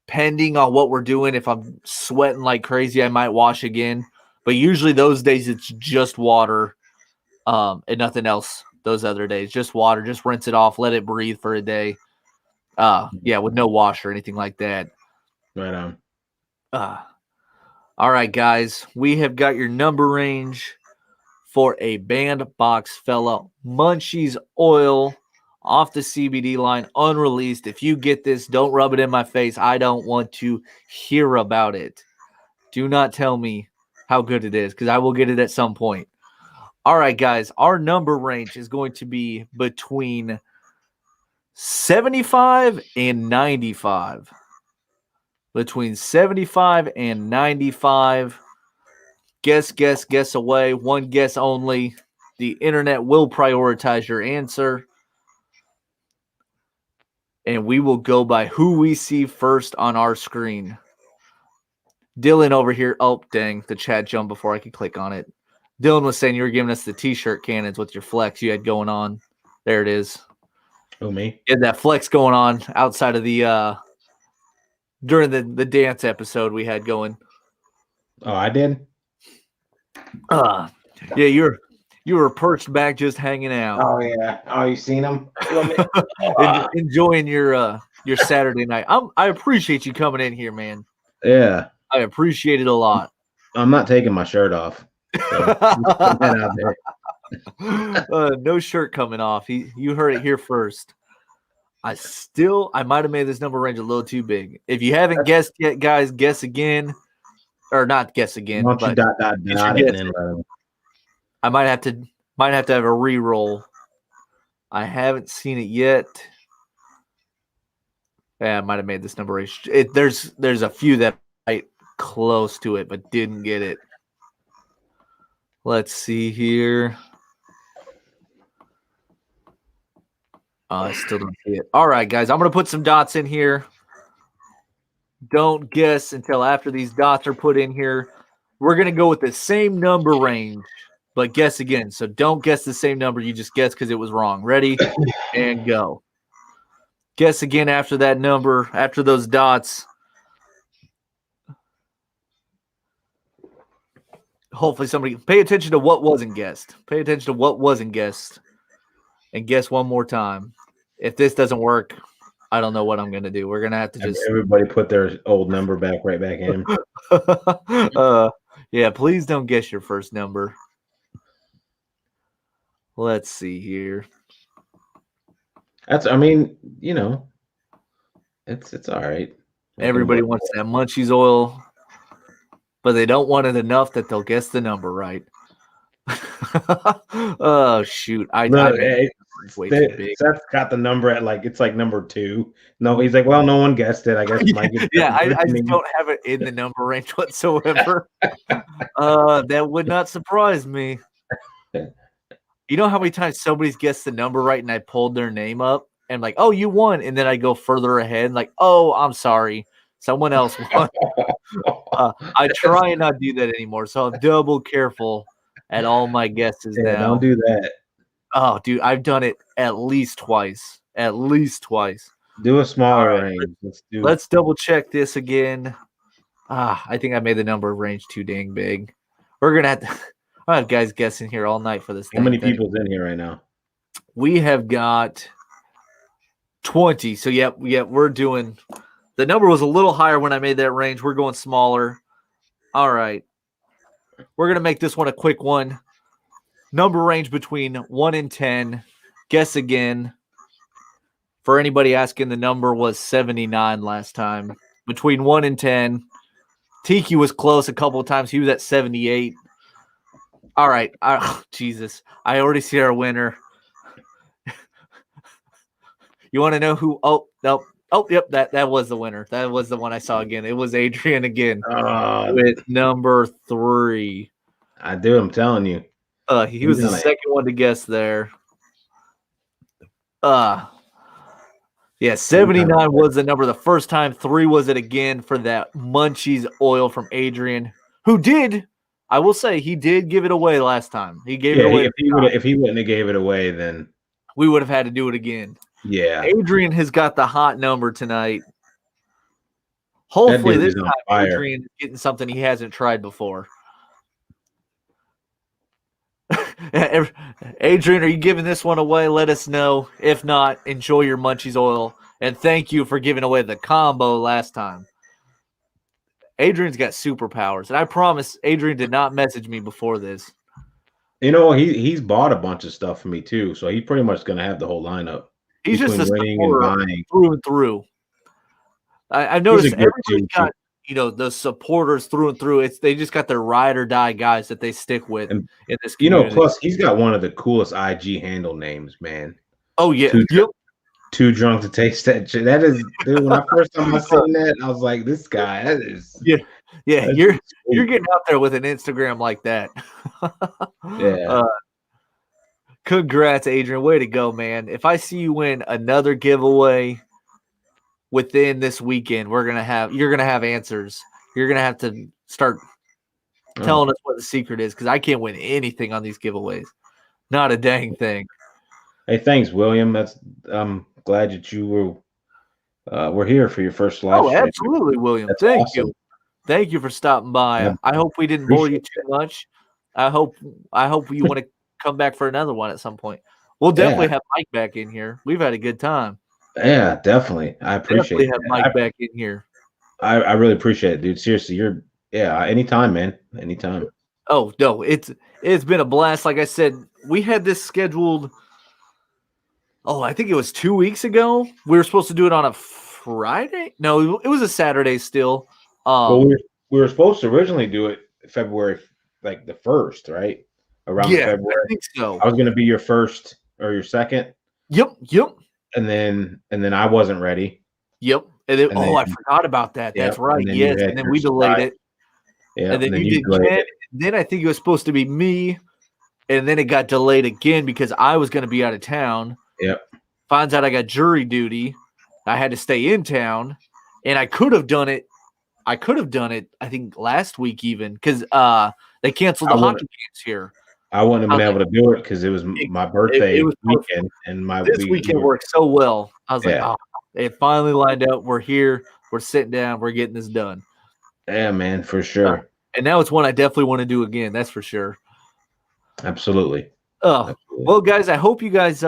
depending on what we're doing, if I'm sweating like crazy, I might wash again. But usually those days, it's just water and nothing else. Those other days, just water, just rinse it off, let it breathe for a day. With no wash or anything like that. Right on. All right, guys, we have got your number range for a Bandbox Fella Munchies oil off the CBD line, unreleased. If you get this, don't rub it in my face. I don't want to hear about it. Do not tell me how good it is, because I will get it at some point. All right, guys, our number range is going to be between 75 and 95. Between 75 and 95. Guess away. One guess only. The internet will prioritize your answer. And we will go by who we see first on our screen. Dylan over here. Oh, dang. The chat jumped before I could click on it. Dylan was saying you were giving us the t-shirt cannons with your flex you had going on. There it is. Oh, me? You had that flex going on outside of the during the dance episode we had going. Oh, I did? Yeah, you were perched back just hanging out. Oh, yeah. Oh, you seen him? Enjoying your Saturday night. I appreciate you coming in here, man. Yeah. I appreciate it a lot. I'm not taking my shirt off. So just put that out there. No shirt coming off. You heard it here first. I might have made this number range a little too big. If you haven't guessed yet, guys, guess again. Or not guess again. Why don't you but dot it and then let him. I might have to have a re-roll. I haven't seen it yet. Yeah, I might have made this number range. There's a few that I close to it, but didn't get it. Let's see here. I still don't see it. All right, guys, I'm going to put some dots in here. Don't guess until after these dots are put in here. We're going to go with the same number range, but guess again. So don't guess the same number. You just guess because it was wrong. Ready? And go. Guess again after that number, after those dots. Hopefully somebody pay attention to what wasn't guessed. Pay attention to what wasn't guessed. And guess one more time. If this doesn't work, I don't know what I'm going to do. We're going to have to just... Everybody put their old number right back in. Yeah, please don't guess your first number. Let's see here. It's all right. Everybody wants that Munchies oil, but they don't want it enough that they'll guess the number right. Oh, shoot. Seth's got the number at it's like number 2. No, he's like, well, no one guessed it. I guess Mike. Yeah, I just don't have it in the number range whatsoever. That would not surprise me. You know how many times somebody's guessed the number right and I pulled their name up and like, oh, you won. And then I go further ahead like, oh, I'm sorry. Someone else won. I try and not do that anymore. So I'm double careful at all my guesses now. Don't do that. Oh, dude, I've done it at least twice. Do a smaller range. Let's double check this again. I think I made the number range too dang big. We're going to have to... I have guys guessing here all night for this. How many people's in here right now? We have got 20. So, we're doing The number was a little higher when I made that range. We're going smaller. All right. We're going to make this one a quick one. Number range between 1 and 10. Guess again. For anybody asking, the number was 79 last time. Between 1 and 10. Tiki was close a couple of times. He was at 78. All right. Jesus. I already see our winner. You want to know who? Oh, nope. Oh, yep. That was the winner. That was the one I saw again. It was Adrian again with number 3. I do. I'm telling you. He was the second one to guess there. Yeah, 79 was the number the first time. 3 was it again for that Munchies oil from Adrian, who did, I will say, he did give it away last time. He gave it away. If he wouldn't have gave it away, then we would have had to do it again. Yeah. Adrian has got the hot number tonight. Hopefully this time Adrian is getting something he hasn't tried before. Adrian, are you giving this one away? Let us know. If not, enjoy your Munchies oil. And thank you for giving away the combo last time. Adrian's got superpowers. And I promise Adrian did not message me before this. You know, he's bought a bunch of stuff for me too. So he's pretty much going to have the whole lineup. He's just a supporter through and through. I've noticed everybody's got, those supporters through and through. They just got their ride or die guys that they stick with in this community. Plus he's got one of the coolest IG handle names, man. Oh, yeah. Too drunk to taste that shit. That is, dude, when I first time I seen that, I was like, this guy, that is. Yeah. You're getting out there with an Instagram like that. Yeah. Congrats, Adrian. Way to go, man. If I see you win another giveaway within this weekend, you're gonna have answers. You're gonna have to start telling us what the secret is, because I can't win anything on these giveaways. Not a dang thing. Hey, thanks, William. I'm glad that you were here for your first live stream. Absolutely, William. Thank you. Thank you for stopping by. Yeah. I hope we didn't bore you too much. I hope you want to come back for another one at some point. We'll definitely have Mike back in here. We've had a good time. Yeah, definitely. I appreciate it. Have Mike back in here. I really appreciate it, dude. Seriously, anytime, man. Anytime. Oh, no, it's been a blast. Like I said, we had this scheduled. Oh, I think it was 2 weeks ago. We were supposed to do it on a Friday. No, it was a Saturday still. Well, we were supposed to originally do it February, like the 1st, right? Around February. I think so. I was going to be your first or your second. Yep. And then I wasn't ready. Yep. I forgot about that. That's right. Yes. And then we delayed it. Yeah. And then you did Ken. Then I think it was supposed to be me. And then it got delayed again because I was going to be out of town. Yep. Finds out I got jury duty. I had to stay in town. And I could have done it. I think last week even, because they canceled the hockey games here. I wouldn't have been able to do it because it was my birthday weekend, and this weekend worked so well. I was like, it finally lined up. We're here. We're sitting down. We're getting this done. Yeah, man, for sure. And now it's one I definitely want to do again. That's for sure. Absolutely. Well, guys, I hope you guys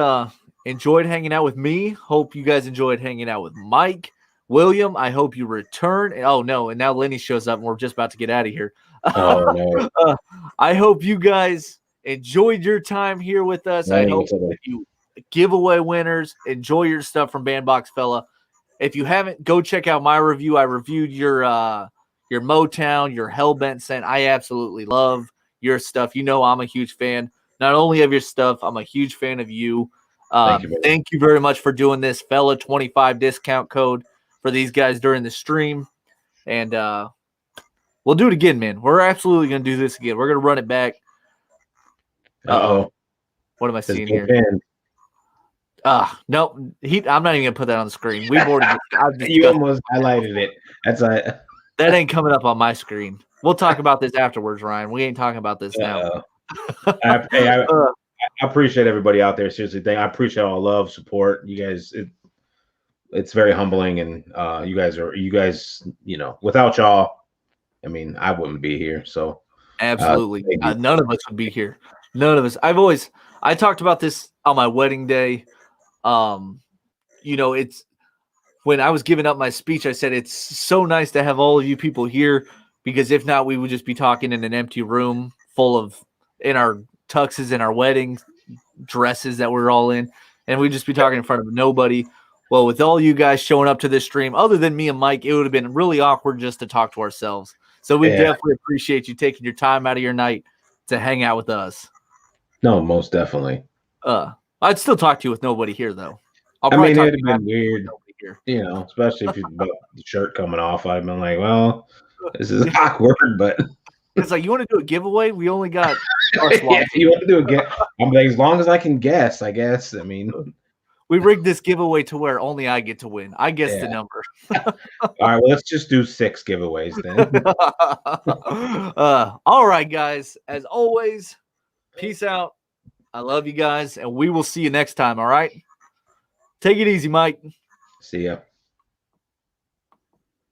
enjoyed hanging out with me. Hope you guys enjoyed hanging out with Mike. William, I hope you return. Oh, no, and now Lenny shows up, and we're just about to get out of here. Oh, no. I hope you guys enjoyed your time here with us. I hope you giveaway winners enjoy your stuff from Bandbox Fella. If you haven't, go check out my review. I reviewed your Motown, your Hellbent scent. I absolutely love your stuff. I'm a huge fan. Not only of your stuff, I'm a huge fan of you. Thank you very much for doing this. Fella 25 discount code for these guys during the stream. And we'll do it again, man. We're absolutely going to do this again. We're going to run it back. Uh-oh. What am I seeing here? No, I'm not even going to put that on the screen. We've already you almost highlighted it. That ain't coming up on my screen. We'll talk about this afterwards, Ryan. We ain't talking about this now. I appreciate everybody out there. Seriously, I appreciate all love, support. You guys, it's very humbling, and you guys, without y'all, I mean, I wouldn't be here. So absolutely, none of us would be here. None of us. I talked about this on my wedding day. It's when I was giving up my speech, I said it's so nice to have all of you people here, because if not, we would just be talking in an empty room full of in our tuxes and our wedding dresses that we're all in, and we'd just be talking in front of nobody. Well, with all you guys showing up to this stream, other than me and Mike, it would have been really awkward just to talk to ourselves. So we definitely appreciate you taking your time out of your night to hang out with us. No, most definitely. I'd still talk to you with nobody here, though. I mean, it'd have been weird, you know, especially if you the shirt coming off. I'd been like, well, this is awkward, but it's like, you want to do a giveaway? We only got yeah, you want to do a guess? I'm like, as long as I can guess, I guess. I mean, we rigged this giveaway to where only I get to win. I guess the number. All right, well, let's just do 6 giveaways then. All right, guys. As always, peace out. I love you guys, and we will see you next time. All right. Take it easy, Mike. See ya.